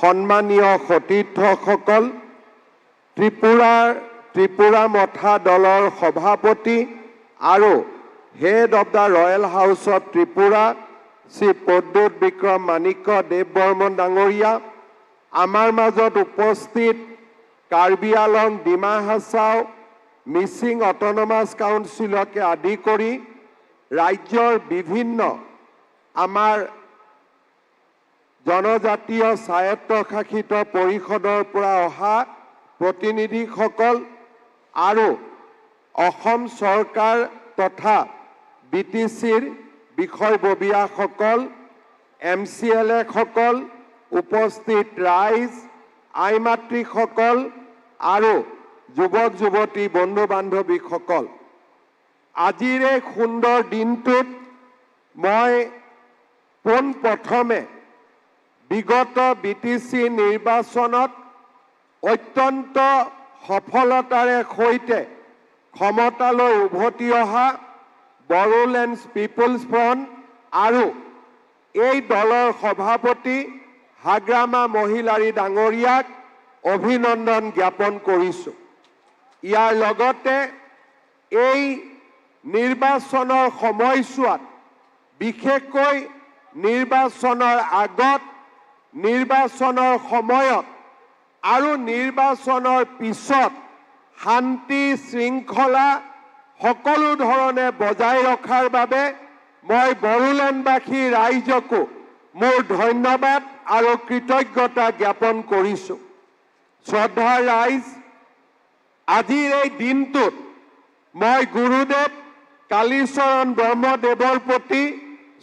সন্মানীয় সতীৰ্থসকল, ত্ৰিপুৰা মথা দলৰ সভাপতি আৰু head of the royal house of Tripura Shri Pradyot Bikram Manikya Deb Barman ডাঙৰীয়া, আমাৰ মাজত উপস্থিত কাৰ্বি আলং, ডিমা হাছাও, মিচিং অট'নমাছ কাউন্সিলকে আদি কৰি ৰাজ্যৰ বিভিন্ন আমাৰ জনজাতীয় স্বায়ত্তশাসিত পৰিষদৰ পৰা অহা প্ৰতিনিধিসকল আৰু অসম চৰকাৰ তথা BTCৰ বিষয়ববীয়াসকল, MCLA সকল, উপস্থিত ৰাইজ, আইমাতৃসকল আৰু যুৱক যুৱতী বন্ধু বান্ধৱীসকল, আজিৰ এই সুন্দৰ দিনটোত মই পোনপ্ৰথমে বিগত BTC নিৰ্বাচনত অত্যন্ত সফলতাৰে সৈতে ক্ষমতালৈ উভতি অহা বড়োলেণ্ড পিপলছ ফ্ৰণ্ট আৰু এই দলৰ সভাপতি হাগ্ৰামা মহিলাৰী ডাঙৰীয়াক অভিনন্দন জ্ঞাপন কৰিছোঁ। ইয়াৰ লগতে এই নিৰ্বাচনৰ সময়ছোৱাত, বিশেষকৈ নিৰ্বাচনৰ আগত, নিৰ্বাচনৰ সময়ত আৰু নিৰ্বাচনৰ পিছত শান্তি শৃংখলা সকলো ধৰণে বজাই ৰখাৰ বাবে মই বড়োলেণ্ডবাসী ৰাইজকো মোৰ ধন্যবাদ আৰু কৃতজ্ঞতা জ্ঞাপন কৰিছোঁ। শ্ৰদ্ধাৰ ৰাইজ, আজিৰ এই দিনটোত মই গুৰুদেৱ কালীচৰণ ব্ৰহ্মদেৱৰ প্ৰতি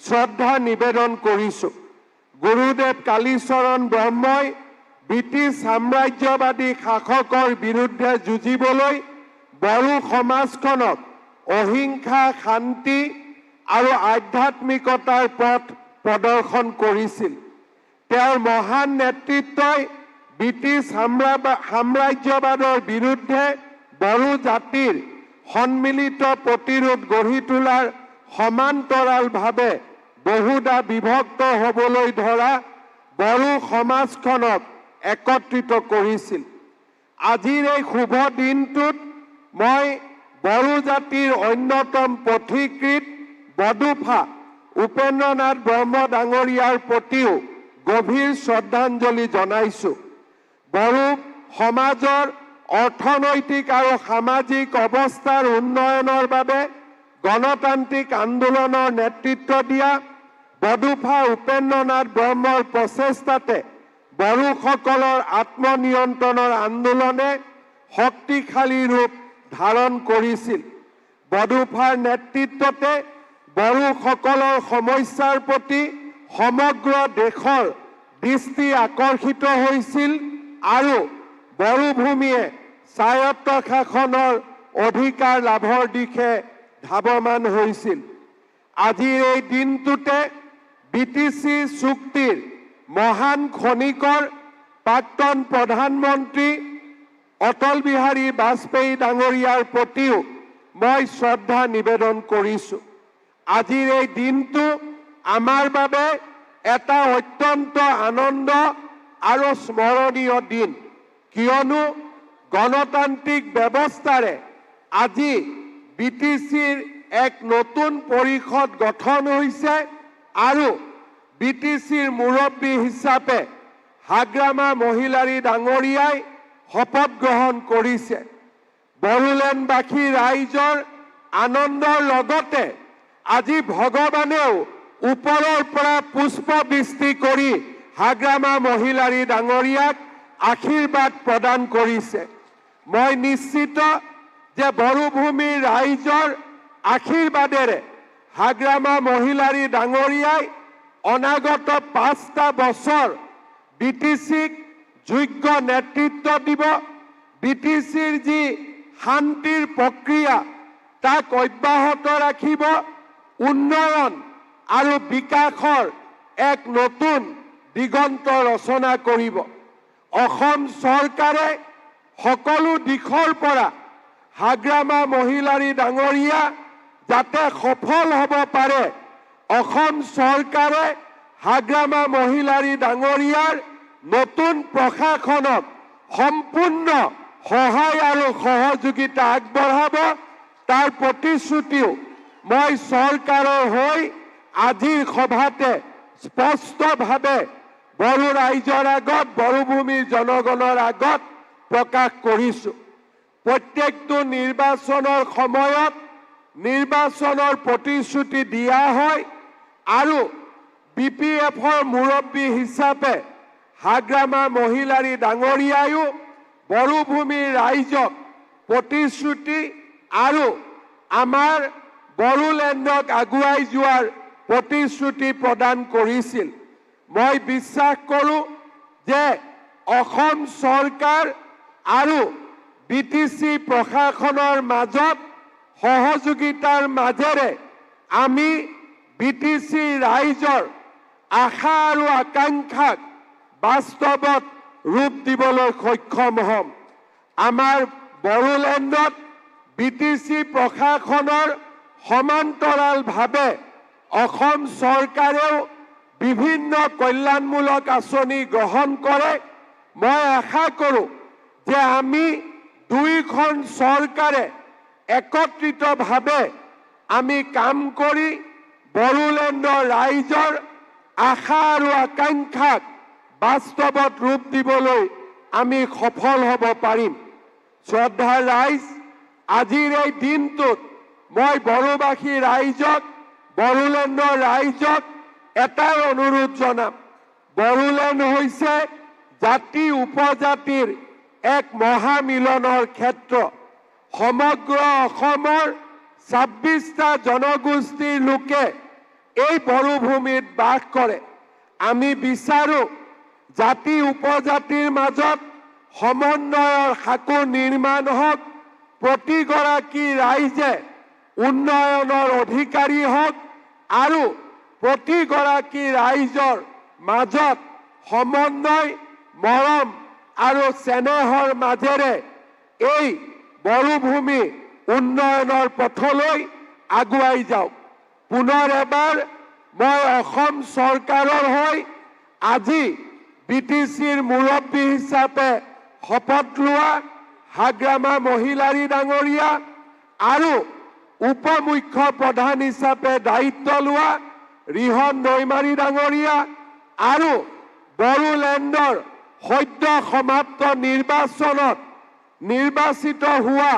শ্ৰদ্ধা নিবেদন কৰিছোঁ। গুৰুদেৱ কালীচৰণ ব্ৰহ্মই ব্ৰিটিছ সাম্ৰাজ্যবাদী শাসকৰ বিৰুদ্ধে যুঁজিবলৈ বড়ো সমাজখনক অহিংসা, শান্তি আৰু আধ্যাত্মিকতাৰ পথ প্ৰদৰ্শন কৰিছিল। তেওঁৰ মহান নেতৃত্বই ব্ৰিটিছ সাম্ৰাজ্যবাদৰ বিৰুদ্ধে বড়ো জাতিৰ সন্মিলিত প্ৰতিৰোধ গঢ়ি তোলাৰ সমান্তৰালভাৱে বহুদা বিভক্ত হ'বলৈ ধৰা বড়ো সমাজখনক একত্ৰিত কৰিছিল। আজিৰ এই শুভ দিনটোত মই বড়ো জাতিৰ অন্যতম পথিকৃত বডোফা উপেন্দ্ৰনাথ ব্ৰহ্ম ডাঙৰীয়াৰ প্ৰতিও গভীৰ শ্ৰদ্ধাঞ্জলি জনাইছোঁ। বড়ো সমাজৰ অৰ্থনৈতিক আৰু সামাজিক অৱস্থাৰ উন্নয়নৰ বাবে গণতান্ত্ৰিক আন্দোলনৰ নেতৃত্ব দিয়া বডোফা উপেন্দ্ৰনাথ ব্ৰহ্মৰ প্ৰচেষ্টাতে বড়োসকলৰ আত্মনিয়ন্ত্ৰণৰ আন্দোলনে শক্তিশালী ৰূপ ধাৰণ কৰিছিল। বডোফাৰ নেতৃত্বতে বড়োসকলৰ সমস্যাৰ প্ৰতি সমগ্ৰ দেশৰ দৃষ্টি আকৰ্ষিত হৈছিল আৰু বড়ো ভূমিয়ে স্বায়ত্ত শাসনৰ অধিকাৰ লাভৰ দিশে ধাৱমান হৈছিল। আজিৰ এই দিনটোতে বিটিচি চুক্তিৰ মহান খনিকৰ প্ৰাক্তন প্ৰধানমন্ত্ৰী অটল বিহাৰী বাজপেয়ী ডাঙৰীয়াৰ প্ৰতিও মই শ্ৰদ্ধা নিবেদন কৰিছোঁ। আজিৰ এই দিনটো আমাৰ বাবে এটা অত্যন্ত আনন্দ আৰু স্মৰণীয় দিন, কিয়নো গণতান্ত্ৰিক ব্যৱস্থাৰে আজি বিটিচিৰ এক নতুন পৰিষদ গঠন হৈছে আৰু বিটিচিৰ মুৰব্বী হিচাপে হাগ্ৰামা মহিলাৰী ডাঙৰীয়াই শপত গ্ৰহণ কৰিছে। বড়োলেণ্ডবাসী ৰাইজৰ আনন্দৰ লগতে আজি ভগৱানেও ওপৰৰ পৰা পুষ্পবৃষ্টি কৰি হাগ্ৰামা মহিলাৰী ডাঙৰীয়াক আশীৰ্বাদ প্ৰদান কৰিছে। মই নিশ্চিত যে বড়োভূমিৰ ৰাইজৰ আশীৰ্বাদেৰে হাগ্ৰামা মহিলাৰী ডাঙৰীয়াই অনাগত 5টা বছৰ বিটিচিক যোগ্য নেতৃত্ব দিব। বিটিচিৰ যি শান্তিৰ প্ৰক্ৰিয়া তাক অব্যাহত ৰাখিব, উন্নয়ন আৰু বিকাশৰ এক নতুন দিগন্ত ৰচনা কৰিব। অসম চৰকাৰে সকলো দিশৰ পৰা হাগ্ৰামা মহিলাৰী ডাঙৰীয়া যাতে সফল হ'ব পাৰে, অসম চৰকাৰে হাগ্ৰামা মহিলাৰী ডাঙৰীয়াৰ নতুন প্ৰশাসনক সম্পূৰ্ণ সহায় আৰু সহযোগিতা আগবঢ়াব। তাৰ প্ৰতিশ্ৰুতিও মই চৰকাৰৰ হৈ আজিৰ সভাতে স্পষ্টভাৱে বড়ো ৰাইজৰ আগত, বড়োভূমিৰ জনগণৰ আগত প্ৰকাশ কৰিছোঁ। প্ৰত্যেকটো নিৰ্বাচনৰ সময়ত নিৰ্বাচনৰ প্ৰতিশ্ৰুতি দিয়া হয় আৰু BPFৰ মুৰব্বী হিচাপে হাগ্ৰামা মহিলাৰী ডাঙৰীয়ায়ো বড়োভূমিৰ ৰাইজক প্ৰতিশ্ৰুতি আৰু আমাৰ বড়োলেণ্ডক আগুৱাই যোৱাৰ প্ৰতিশ্ৰুতি প্ৰদান কৰিছিল। মই বিশ্বাস কৰোঁ যে অসম চৰকাৰ আৰু বিটিচি প্ৰশাসনৰ মাজত সহযোগিতাৰ মাজেৰে আমি বিটিচি ৰাইজৰ আশা আৰু আকাংক্ষাক বাস্তৱত ৰূপ দিবলৈ সক্ষম হ'ম। আমাৰ বড়োলেণ্ডত বিটিচি প্ৰশাসনৰ সমান্তৰালভাৱে অসম চৰকাৰেও বিভিন্ন কল্যাণমূলক আঁচনি গ্ৰহণ কৰে। মই আশা কৰোঁ যে আমি দুইখন চৰকাৰে একত্ৰিতভাৱে আমি কাম কৰি বড়োলেণ্ডৰ ৰাইজৰ আশা আৰু আকাংক্ষাক বাস্তৱত ৰূপ দিবলৈ আমি সফল হ'ব পাৰিম। শ্ৰদ্ধাৰ ৰাইজ, আজিৰ এই দিনটোত মই বড়োবাসী ৰাইজক, বড়োলেণ্ডৰ ৰাইজক এটাই অনুৰোধ জনাম। বড়োলেণ্ড হৈছে জাতি উপজাতিৰ এক মহামিলনৰ ক্ষেত্ৰ। সমগ্ৰ অসমৰ 26টা জনগোষ্ঠীৰ লোকে এই বড়োভূমিত বাস কৰে। আমি বিচাৰোঁ জাতি উপজাতিৰ মাজত সমন্বয়ৰ সাঁকো নিৰ্মাণ হওক, প্ৰতিগৰাকী ৰাইজে উন্নয়নৰ অধিকাৰী হওক আৰু প্ৰতিগৰাকী ৰাইজৰ মাজত সমন্বয়, মৰম আৰু চেনেহৰ মাজেৰে এই বড়োভূমি উন্নয়নৰ পথলৈ আগুৱাই যাওক। পুনৰ এবাৰ মই অসম চৰকাৰৰ হৈ আজি বিটিচিৰ মুৰব্বী হিচাপে শপত লোৱা হাগ্ৰামা মহিলাৰী ডাঙৰীয়া আৰু উপ মুখ্য প্ৰধান হিচাপে দায়িত্ব লোৱা ৰিহন দৈমাৰী ডাঙৰীয়া আৰু বড়োলেণ্ডৰ সদ্য সমাপ্ত নিৰ্বাচনত নিৰ্বাচিত হোৱা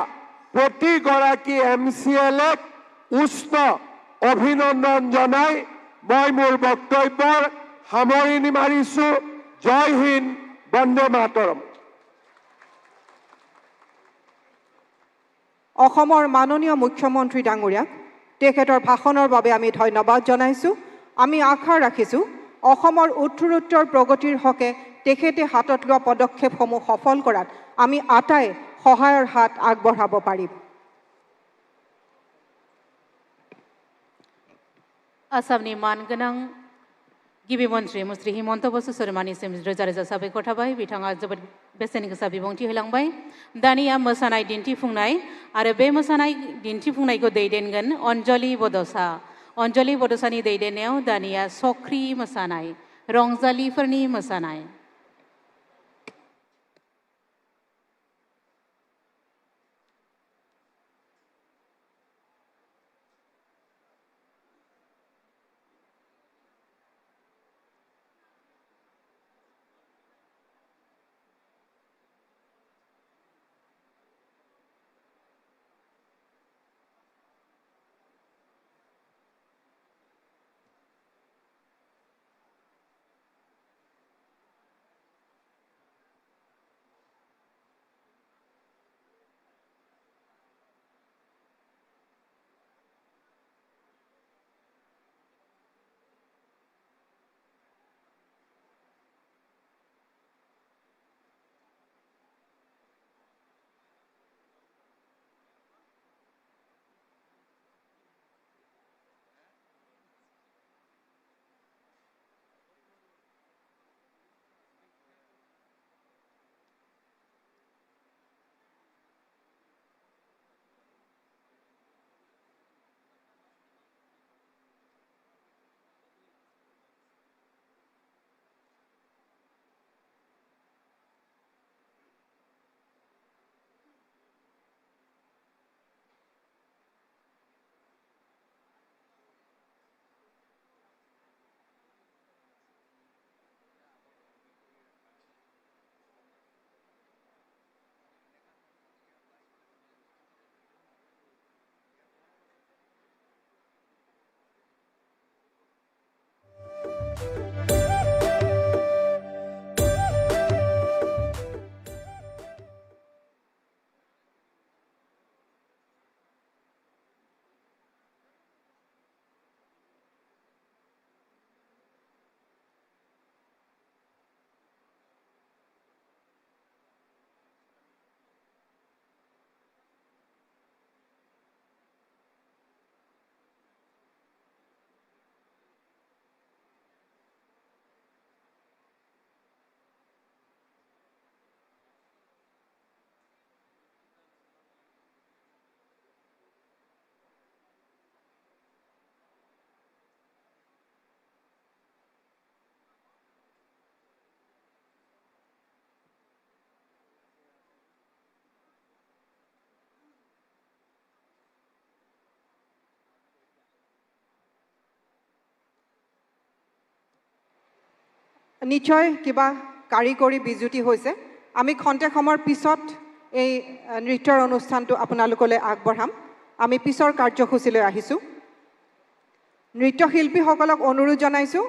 প্ৰতিগৰাকী MCLক উষ্ণ অভিনন্দন জনাই মই মোৰ বক্তব্যৰ সামৰণি মাৰিছোঁ। জয় হিন্দ, বন্দে মাতৰম। অসমৰ মাননীয় মুখ্যমন্ত্ৰী ডাঙৰীয়াক তেখেতৰ ভাষণৰ বাবে আমি ধন্যবাদ জনাইছোঁ। আমি আশা ৰাখিছোঁ অসমৰ উত্তৰোত্তৰ প্ৰগতিৰ হকে তেখেতে হাতত লোৱা পদক্ষেপসমূহ সফল কৰাত আমি আটাই সহায়ৰ হাত আগবঢ়াব পাৰিম। आसामनि मानगोनां गिबि मन्थ्रि मुस्रि हिमन्त बसु शर्मानिसिम रोजा रोजा साबायखर थाबाय। बिथाङा जोबोद बेसेन गोसा बिबुंथि होलांबाय। दानिया मोसानाय दिन्थिफुंनाय आरो बे मोसानाय दिन्थिफुंनायखौ दैदेनगोन अन्जलि बड'सा। अन्जलि बड'सानि दैदेननायाव दानिया सख्रि मोसानाय, रंजालिफोरनि मोसानाय। নিশ্চয় কিবা কাৰিকৰী বিজুতি হৈছে। আমি খন্তেক সময়ৰ পিছত এই নৃত্যৰ অনুষ্ঠানটো আপোনালোকলৈ আগবঢ়াম। আমি পিছৰ কাৰ্যসূচীলৈ আহিছোঁ। নৃত্যশিল্পীসকলক অনুৰোধ জনাইছোঁ,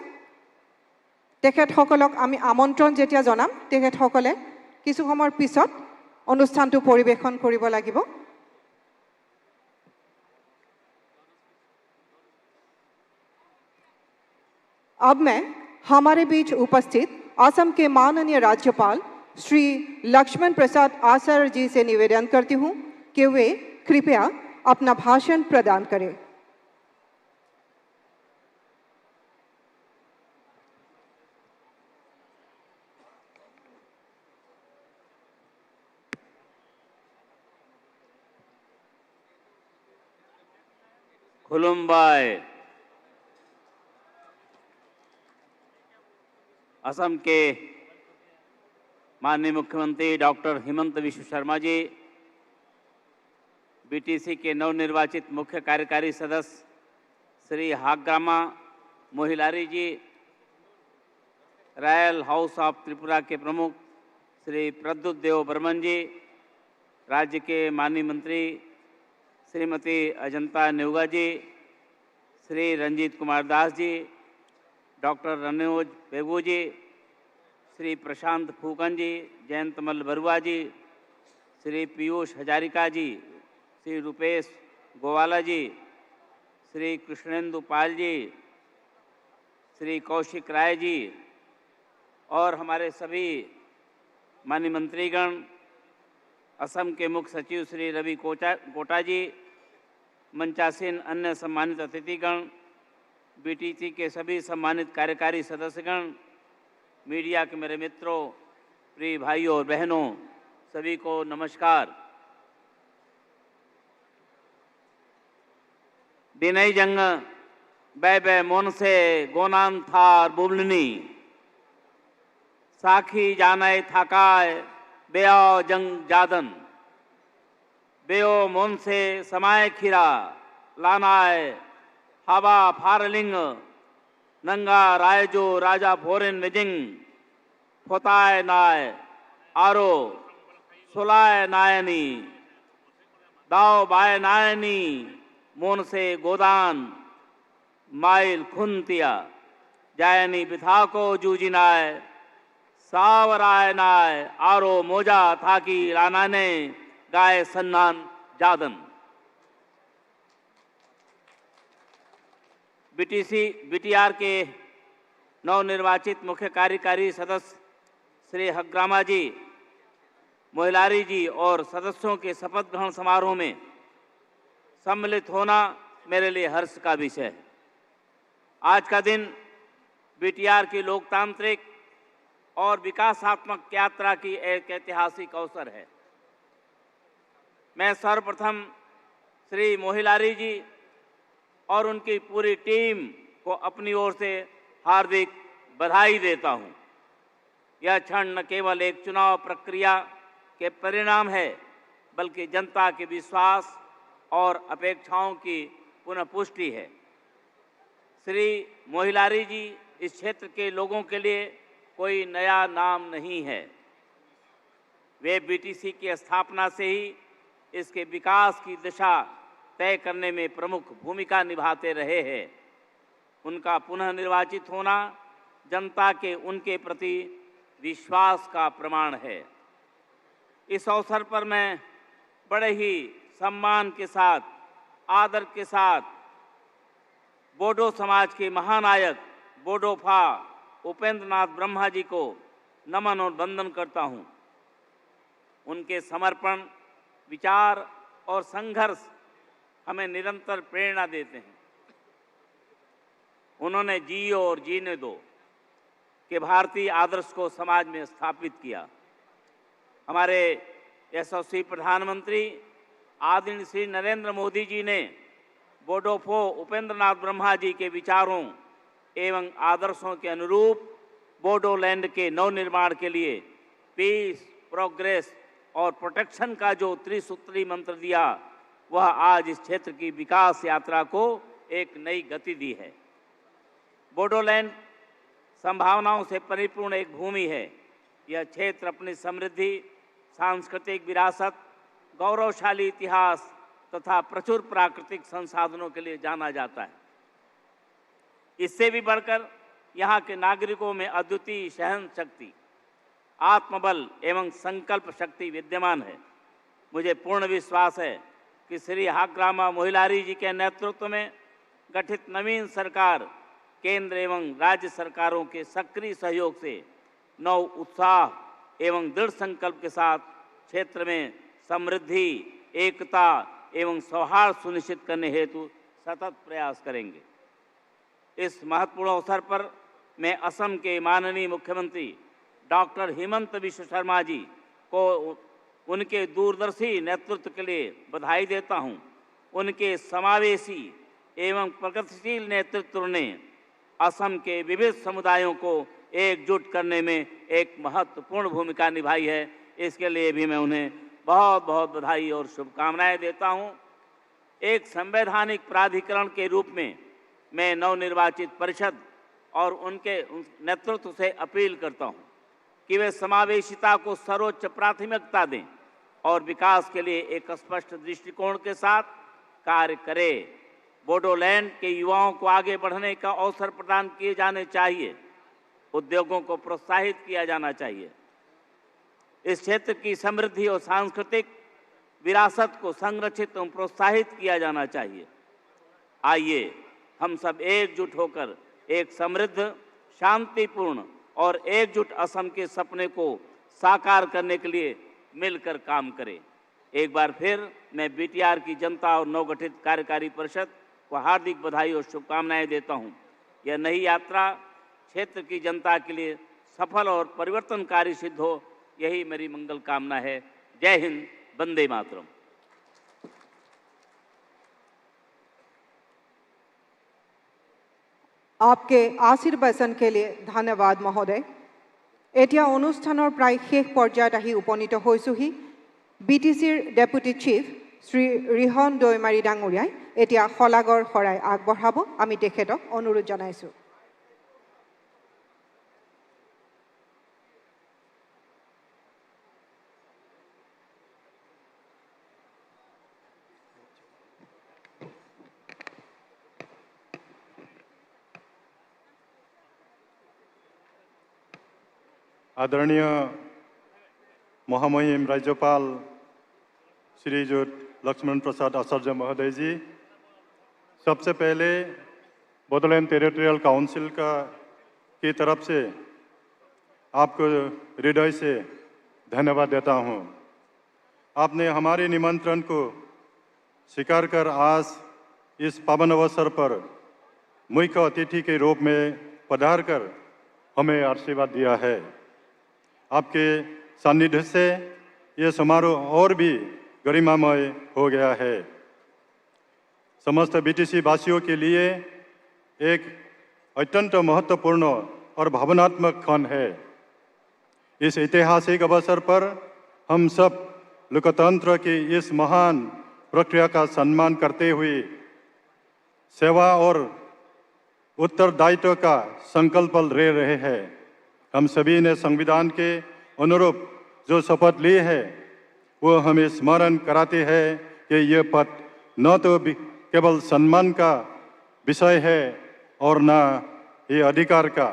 তেখেতসকলক আমি আমন্ত্ৰণ যেতিয়া জনাম তেখেতসকলে কিছু সময়ৰ পিছত অনুষ্ঠানটো পৰিৱেশন কৰিব লাগিব। अब मैं हमारे बीच उपस्थित असम के माननीय राज्यपाल श्री लक्ष्मण प्रसाद आचार्य जी से निवेदन करती हूं कि वे कृपया अपना भाषण प्रदान करें। खुलुमबाय। असम के माननीय मुख्यमंत्री डॉक्टर हिमंत बिश्व शर्मा जी, बीटीसी के नवनिर्वाचित मुख्य कार्यकारी सदस्य श्री हाग्रामा मोहिलारी जी, रॉयल हाउस ऑफ त्रिपुरा के प्रमुख श्री प्रद्युत देव बर्मन जी, राज्य के माननीय मंत्री श्रीमती अजंता नेउगा जी, श्री रंजीत कुमार दास जी, डॉक्टर रनोज पेगू जी, श्री प्रशांत फूकन जी, जयंतमल बरुआ जी, श्री पीयूष हजारिका जी, श्री रुपेश गोवाला जी, श्री कृष्णेंदु पाल जी, श्री कौशिक राय जी और हमारे सभी माननीय मंत्रीगण, असम के मुख्य सचिव श्री रवि कोटा जी, मंचासीन अन्य सम्मानित अतिथिगण, बीटीसी के सभी सम्मानित कार्यकारी सदस्यगण, मीडिया के मेरे मित्रों, प्रिय भाइयों और बहनों, सभी को नमस्कार। दिनई जंग बै बै मोन से गोनान थार बुबलनी साखी जानाय थाकाय बेओ जंग जादन बेओ मोन से समाय खीरा लानाय हवा फारलिंग नंगा रायजो राजा फोरेन मिजिंग फोताय नाय आरो सुलाय नायनी दाव बाय नायनी मोन से गोदान माइल खुनतिया जायनी बिथा को जूजिनाय सावराय नाय आरो मोजा थाकी लानाने गाय सन्नान जादन। बीटीआर के नवनिर्वाचित मुख्य कार्यकारी सदस्य श्री हग्रामा जी, मोहिलारी जी और सदस्यों के शपथ ग्रहण समारोह में सम्मिलित होना मेरे लिए हर्ष का विषय है। आज का दिन बीटीआर की लोकतांत्रिक और विकासात्मक यात्रा की एक ऐतिहासिक अवसर है। मैं सर्वप्रथम श्री मोहिलारी जी और उनकी पूरी टीम को अपनी ओर से हार्दिक बधाई देता हूं। यह क्षण न केवल एक चुनाव प्रक्रिया के परिणाम है, बल्कि जनता के विश्वास और अपेक्षाओं की पुनः पुष्टि है। श्री मोहिलारी जी इस क्षेत्र के लोगों के लिए कोई नया नाम नहीं है। वे बीटीसी की स्थापना से ही इसके विकास की दिशा तय करने में प्रमुख भूमिका निभाते रहे हैं। उनका पुनः निर्वाचित होना जनता के उनके प्रति विश्वास का प्रमाण है। इस अवसर पर मैं बड़े ही सम्मान के साथ, आदर के साथ बोडो समाज के महानायक बोडोफा उपेंद्र नाथ ब्रह्मा जी को नमन और वंदन करता हूं। उनके समर्पण, विचार और संघर्ष हमें निरंतर प्रेरणा देते हैं। उन्होंने जियो और जीने दो के भारतीय आदर्श को समाज में स्थापित किया। हमारे यशस्वी प्रधानमंत्री आदरणीय श्री नरेंद्र मोदी जी ने बोडोफो उपेंद्र नाथ ब्रह्मा जी के विचारों एवं आदर्शों के अनुरूप बोडोलैंड के नवनिर्माण के लिए पीस, प्रोग्रेस और प्रोटेक्शन का जो त्रिसूत्री मंत्र दिया, वह आज इस क्षेत्र की विकास यात्रा को एक नई गति दी है। बोडोलैंड संभावनाओं से परिपूर्ण एक भूमि है। यह क्षेत्र अपनी समृद्धि, सांस्कृतिक विरासत, गौरवशाली इतिहास तथा प्रचुर प्राकृतिक संसाधनों के लिए जाना जाता है। इससे भी बढ़कर यहाँ के नागरिकों में अद्वितीय सहन शक्ति, आत्मबल एवं संकल्प शक्ति विद्यमान है। मुझे पूर्ण विश्वास है कि श्री हाग्रामा मोहिलारी जी के नेतृत्व में गठित नवीन सरकार केंद्र एवं राज्य सरकारों के सक्रिय सहयोग से नव उत्साह एवं दृढ़ संकल्प के साथ क्षेत्र में समृद्धि, एकता एवं सौहार्द सुनिश्चित करने हेतु सतत प्रयास करेंगे। इस महत्वपूर्ण अवसर पर मैं असम के माननीय मुख्यमंत्री डॉक्टर हिमंत बिश्व शर्मा जी को उनके दूरदर्शी नेतृत्व के लिए बधाई देता हूं। उनके समावेशी एवं प्रगतिशील नेतृत्व ने असम के विविध समुदायों को एकजुट करने में एक महत्वपूर्ण भूमिका निभाई है। इसके लिए भी मैं उन्हें बहुत बहुत बधाई और शुभकामनाएं देता हूं। एक संवैधानिक प्राधिकरण के रूप में मैं नवनिर्वाचित परिषद और उनके नेतृत्व से अपील करता हूं कि वे समावेशिता को सर्वोच्च प्राथमिकता दें और विकास के लिए एक स्पष्ट दृष्टिकोण के साथ कार्य करें। बोडोलैंड के युवाओं को आगे बढ़ने का अवसर प्रदान किए जाने चाहिए। उद्योगों को प्रोत्साहित किया जाना चाहिए। इस क्षेत्र की समृद्धि और सांस्कृतिक विरासत को संरक्षित एवं प्रोत्साहित किया जाना चाहिए। आइए हम सब एकजुट होकर एक समृद्ध, शांतिपूर्ण और एकजुट असम के सपने को साकार करने के लिए मिलकर काम करें। एक बार फिर मैं बीटीआर की जनता और नवगठित कार्यकारी परिषद को हार्दिक बधाई और शुभकामनाएं देता हूं। यह नई यात्रा क्षेत्र की जनता के लिए सफल और परिवर्तनकारी सिद्ध हो, यही मेरी मंगल कामना है। जय हिंद, वंदे मातरम। आपके आशीर्वचन के लिए धन्यवाद महोदय। एटिया अनुष्ठाনৰ प्राয় শেষ পৰ্যায়ত আহি উপনীত হৈছোহি। BTCৰ ডেপুটি চিফ শ্ৰী ৰিহন দৈমাৰী ডাঙৰীয়াই এতিয়া শলাগৰ শৰাই আগবঢ়াব। আমি তেখেতক অনুৰোধ জনাইছোঁ। आदरणीय महामहिम राज्यपाल श्रीयुत लक्ष्मण प्रसाद आचार्य महोदय जी, सबसे पहले बोडोलैंड टेरिटोरियल काउंसिल की तरफ से आपको हृदय से धन्यवाद देता हूं। आपने हमारे निमंत्रण को स्वीकार कर आज इस पावन अवसर पर मुख्य अतिथि के रूप में पधार कर हमें आशीर्वाद दिया है। आपके सानिध्य से ये समारोह और भी गरिमामय हो गया है। समस्त BTC वासियों के लिए एक अत्यंत महत्वपूर्ण और भावनात्मक क्षण है। इस ऐतिहासिक अवसर पर हम सब लोकतंत्र की इस महान प्रक्रिया का सम्मान करते हुए सेवा और उत्तरदायित्व का संकल्प ले रहे हैं। हम सभी ने संविधान के अनुरूप जो शपथ ली है वो हमें स्मरण कराते हैं कि यह पद न तो केवल सम्मान का विषय है और न ये अधिकार का,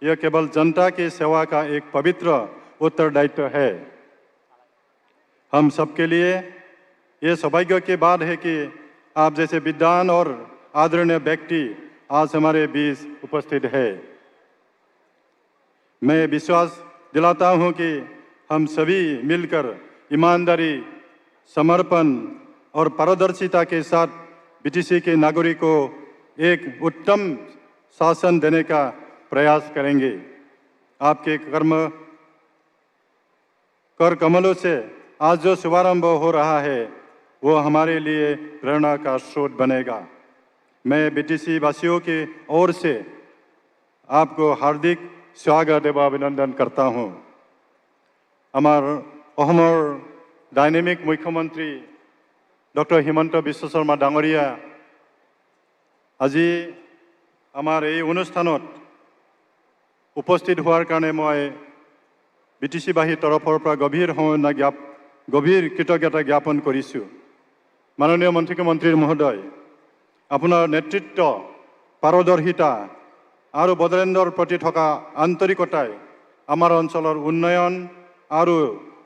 यह केवल जनता की सेवा का एक पवित्र उत्तरदायित्व है। हम सबके लिए ये सौभाग्य की बात है कि आप जैसे विद्वान और आदरणीय व्यक्ति आज हमारे बीच उपस्थित है। मैं विश्वास दिलाता हूं कि हम सभी मिलकर ईमानदारी, समर्पण और पारदर्शिता के साथ BTC के नागरिकों को एक उत्तम शासन देने का प्रयास करेंगे। आपके कर कमलों से आज जो शुभारंभ हो रहा है वो हमारे लिए प्रेरणा का स्रोत बनेगा। मैं BTC वासियों की ओर से आपको हार्दिक स्वागत एवं अभिनंदन करता हूँ। अहমৰ डायनेमिक मुख्यमंत्री डॉक्टर हिमंत विश्व शर्मा डांगरिया আজি আমাৰ এই অনুষ্ঠানত উপস্থিত হোৱাৰ কাৰণে মই BTC বাহীৰ তৰফৰ পৰা গভীৰ কৃতজ্ঞতা জ্ঞাপন কৰিছোঁ। মাননীয় মন্ত্ৰী মহোদয়, আপোনাৰ নেতৃত্ব, পাৰদৰ্শিতা আৰু বড়োলেণ্ডৰ প্ৰতি থকা আন্তৰিকতাই আমাৰ অঞ্চলৰ উন্নয়ন আৰু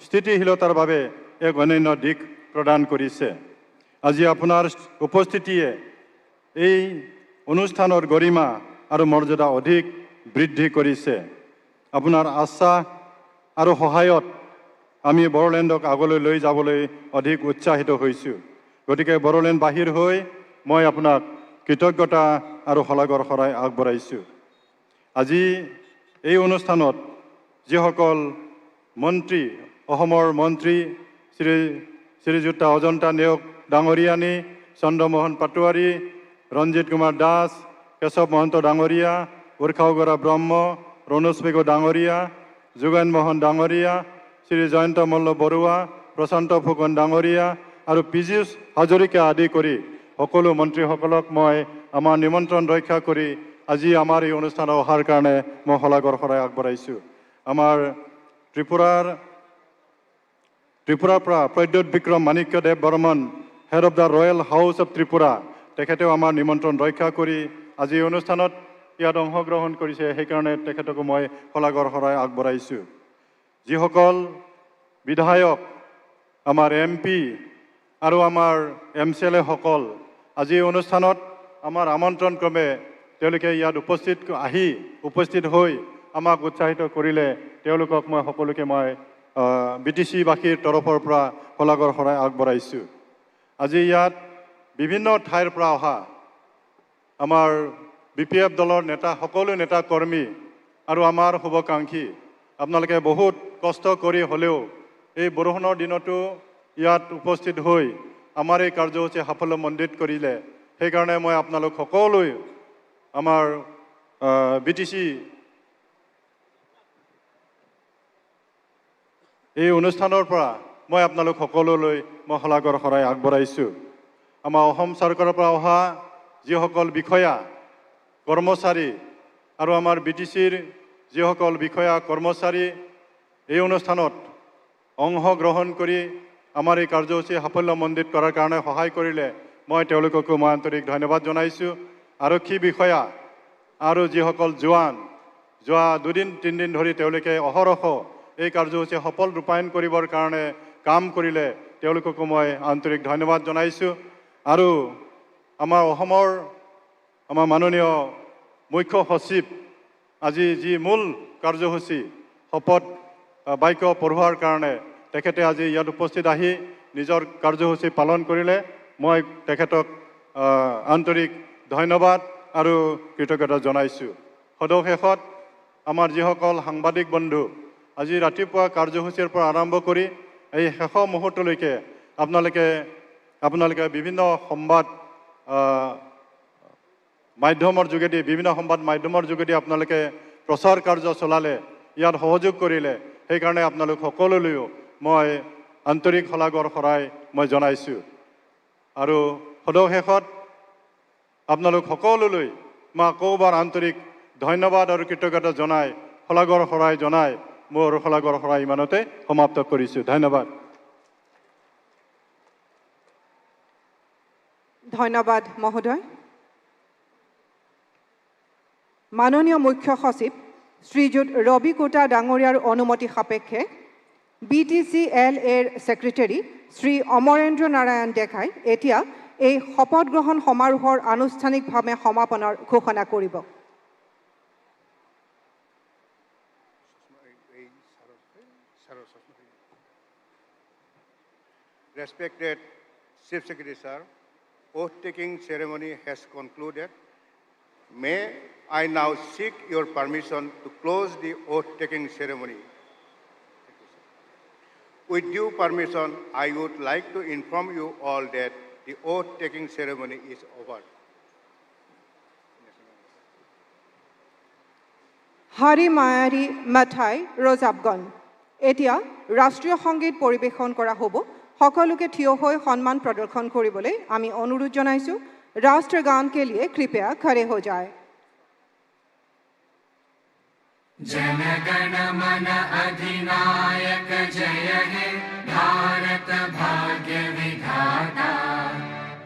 স্থিতিশীলতাৰ বাবে এক অনন্য দিশ প্ৰদান কৰিছে। আজি আপোনাৰ উপস্থিতিয়ে এই অনুষ্ঠানৰ গৰিমা আৰু মৰ্যাদা অধিক বৃদ্ধি কৰিছে। আপোনাৰ আশ্বাস আৰু সহায়ত আমি বড়োলেণ্ডক আগলৈ লৈ যাবলৈ অধিক উৎসাহিত হৈছোঁ। গতিকে বড়োলেণ্ড বাহিৰ হৈ মই আপোনাক কৃতজ্ঞতা আৰু শলাগৰ শৰাই আগবঢ়াইছোঁ। আজি এই অনুষ্ঠানত যিসকল মন্ত্ৰী, অসমৰ মন্ত্ৰী শ্ৰীযুত অজন্তা নেওগ ডাঙৰীয়ানী, চন্দ্ৰমোহন পাটোৱাৰী, ৰঞ্জিত কুমাৰ দাস, কেশৱ মহন্ত ডাঙৰীয়া, উৰ্খাওগৰা ব্ৰহ্ম, ৰণোজ পেগু ডাঙৰীয়া, যোগেন মোহন ডাঙৰীয়া, শ্ৰী জয়ন্ত মল্ল বৰুৱা, প্ৰশান্ত ফুকন ডাঙৰীয়া আৰু পীযুষ হাজৰিকা আদি কৰি সকলো মন্ত্ৰীসকলক মই আমাৰ নিমন্ত্ৰণ ৰক্ষা কৰি আজি আমাৰ এই অনুষ্ঠানত অহাৰ কাৰণে মই শলাগৰ শৰাই আগবঢ়াইছোঁ। আমাৰ ত্ৰিপুৰাৰ পৰা Pradyot Bikram Manikyadeb Barman, head of the royal house of Tripura, তেখেতেও আমাৰ নিমন্ত্ৰণ ৰক্ষা কৰি আজি এই অনুষ্ঠানত ইয়াত অংশগ্ৰহণ কৰিছে। সেইকাৰণে তেখেতকো মই শলাগৰ শৰাই আগবঢ়াইছোঁ। যিসকল বিধায়ক, আমাৰ MP আৰু আমাৰ MCLA সকল আজি এই অনুষ্ঠানত আমাৰ আমন্ত্ৰণ ক্ৰমে তেওঁলোকে ইয়াত উপস্থিত হৈ আমাক উৎসাহিত কৰিলে, তেওঁলোকক মই সকলোকে মই BTC বাসীৰ তৰফৰ পৰা শলাগৰ শৰাই আগবঢ়াইছোঁ। আজি ইয়াত বিভিন্ন ঠাইৰ পৰা অহা আমাৰ BPF দলৰ নেতা সকলো নেতা কৰ্মী আৰু আমাৰ শুভাকাংক্ষী আপোনালোকে বহুত কষ্ট কৰি হ'লেও এই বৰষুণৰ দিনতো ইয়াত উপস্থিত হৈ আমাৰ এই কাৰ্যসূচী সাফল্যমণ্ডিত কৰিলে সেইকাৰণে মই আপোনালোক সকলোৱে আমাৰ BTC এই অনুষ্ঠানৰ পৰা মই আপোনালোক সকলোলৈ মই শলাগৰ শৰাই আগবঢ়াইছোঁ আমাৰ অসম চৰকাৰৰ পৰা অহা যিসকল বিষয়া কৰ্মচাৰী আৰু আমাৰ BTCৰ যিসকল বিষয়া কৰ্মচাৰী এই অনুষ্ঠানত অংশগ্ৰহণ কৰি আমাৰ এই কাৰ্যসূচী সাফল্যমণ্ডিত কৰাৰ কাৰণে সহায় কৰিলে মই তেওঁলোককো মই আন্তৰিক ধন্যবাদ জনাইছোঁ আৰক্ষী বিষয়া আৰু যিসকল জোৱান যোৱা 2-3 দিন ধৰি তেওঁলোকে অহৰহ এই কাৰ্যসূচী সফল ৰূপায়ণ কৰিবৰ কাৰণে কাম কৰিলে তেওঁলোককো মই আন্তৰিক ধন্যবাদ জনাইছোঁ আৰু আমাৰ অসমৰ আমাৰ মাননীয় মুখ্য সচিব আজি যি মূল কাৰ্যসূচী শপত বাক্য পঢ়োৱাৰ কাৰণে তেখেতে আজি ইয়াত উপস্থিত আহি নিজৰ কাৰ্যসূচী পালন কৰিলে মই তেখেতক আন্তৰিক ধন্যবাদ আৰু কৃতজ্ঞতা জনাইছোঁ সদশেষত আমাৰ যিসকল সাংবাদিক বন্ধু আজি ৰাতিপুৱা কাৰ্যসূচীৰ পৰা আৰম্ভ কৰি এই শেষ মুহূৰ্তলৈকে আপোনালোকে বিভিন্ন সংবাদ মাধ্যমৰ যোগেদি বিভিন্ন সংবাদ মাধ্যমৰ যোগেদি আপোনালোকে প্ৰচাৰ কাৰ্য চলালে ইয়াত সহযোগ কৰিলে সেইকাৰণে আপোনালোক সকলোলৈও মই আন্তৰিক শলাগৰ শৰাই মই জনাইছোঁ আৰু সদশেষত আপোনালোক সকলোলৈ মই আকৌবাৰ আন্তৰিক ধন্যবাদ আৰু কৃতজ্ঞতা জনাই শলাগৰ শৰাই জনাই মোৰ শলাগৰ শৰাই ইমানতে সমাপ্ত কৰিছোঁ ধন্যবাদ ধন্যবাদ মহোদয় মাননীয় মুখ্য সচিব শ্ৰীযুত ৰবি কোটা ডাঙৰীয়াৰ অনুমতি সাপেক্ষে BTCL এৰ সেক্ৰেটাৰী শ্ৰী অমৰেন্দ্ৰ নাৰায়ণ ডেকাই এতিয়া এই শপত গ্ৰহণ সমাৰোহৰ আনুষ্ঠানিকভাৱে সমাপনৰ ঘোষণা কৰিব Respected Chief Secretary Sir, oath-taking ceremony has concluded. May I now seek your permission to close the oath-taking ceremony. With due permission, I would like to inform you all that the oath-taking ceremony is over. Hari Mayari Mathai Rozabgon. এতিয়া ৰাষ্ট্ৰীয় সংগীত পৰিবেশন কৰা হ'ব সকলোকে থিয় হৈ সন্মান প্ৰদৰ্শন কৰিবলৈ আমি অনুৰোধ জনাইছো राष्ट्रगान के लिए कृपया खड़े हो जाए जनगण मन अधिनायक जय हे भारत भाग्य विधाता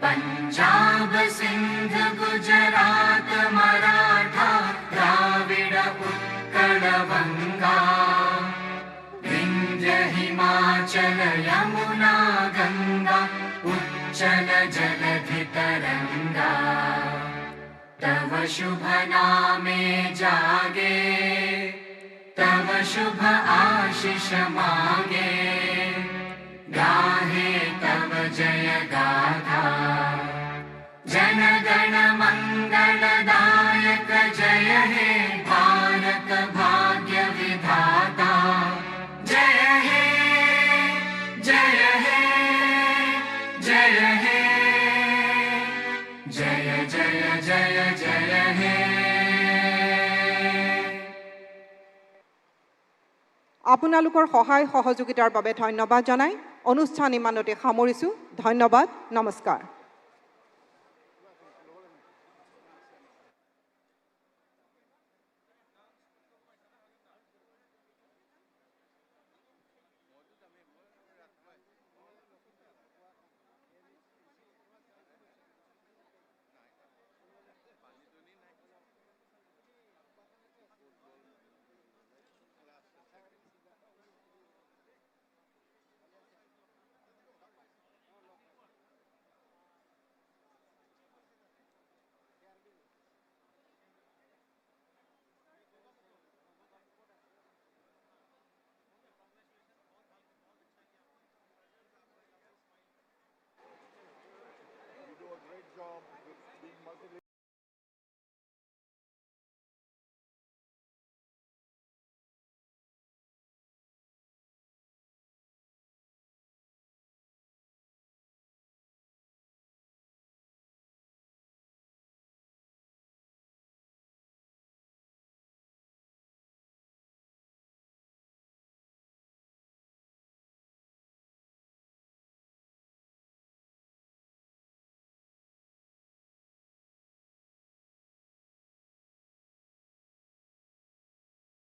पंजाब सिंध गुजरात मराठा द्राविड़ उत्कल बंगा विंध्य हिमाचल यमुना गंगा उच्चल जलधि तरंगा तव शुभ नामे जागे तव शुभ आशीष मांगे गाहे तव जय गाथा जन गण मंगलदायक जय हे भारत भाग्य विधाता जय हे जय हे जय हे जय जय जय जय हे আপোনালোকৰ সহায় সহযোগিতাৰ বাবে ধন্যবাদ জনাই অনুষ্ঠান ইমানতে সামৰিছো ধন্যবাদ নমস্কাৰ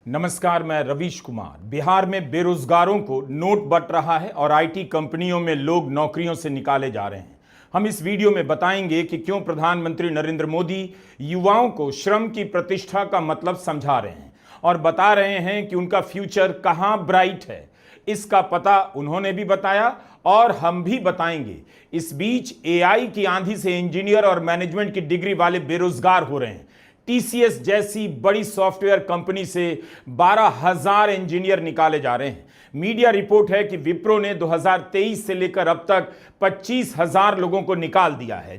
नमस्कार, मैं रवीश कुमार। बिहार में बेरोजगारों को नोट बंट रहा है और आईटी कंपनियों में लोग नौकरियों से निकाले जा रहे हैं। हम इस वीडियो में बताएंगे कि क्यों प्रधानमंत्री नरेंद्र मोदी युवाओं को श्रम की प्रतिष्ठा का मतलब समझा रहे हैं और बता रहे हैं कि उनका फ्यूचर कहां ब्राइट है। इसका पता उन्होंने भी बताया और हम भी बताएंगे। इस बीच एआई की आंधी से इंजीनियर और मैनेजमेंट की डिग्री वाले बेरोजगार हो रहे हैं। टीसीएस जैसी बड़ी सॉफ्टवेयर कंपनी से 12,000 इंजीनियर निकाले जा रहे हैं। मीडिया रिपोर्ट है कि विप्रो ने 2023 से लेकर अब तक 25,000 लोगों को निकाल दिया है।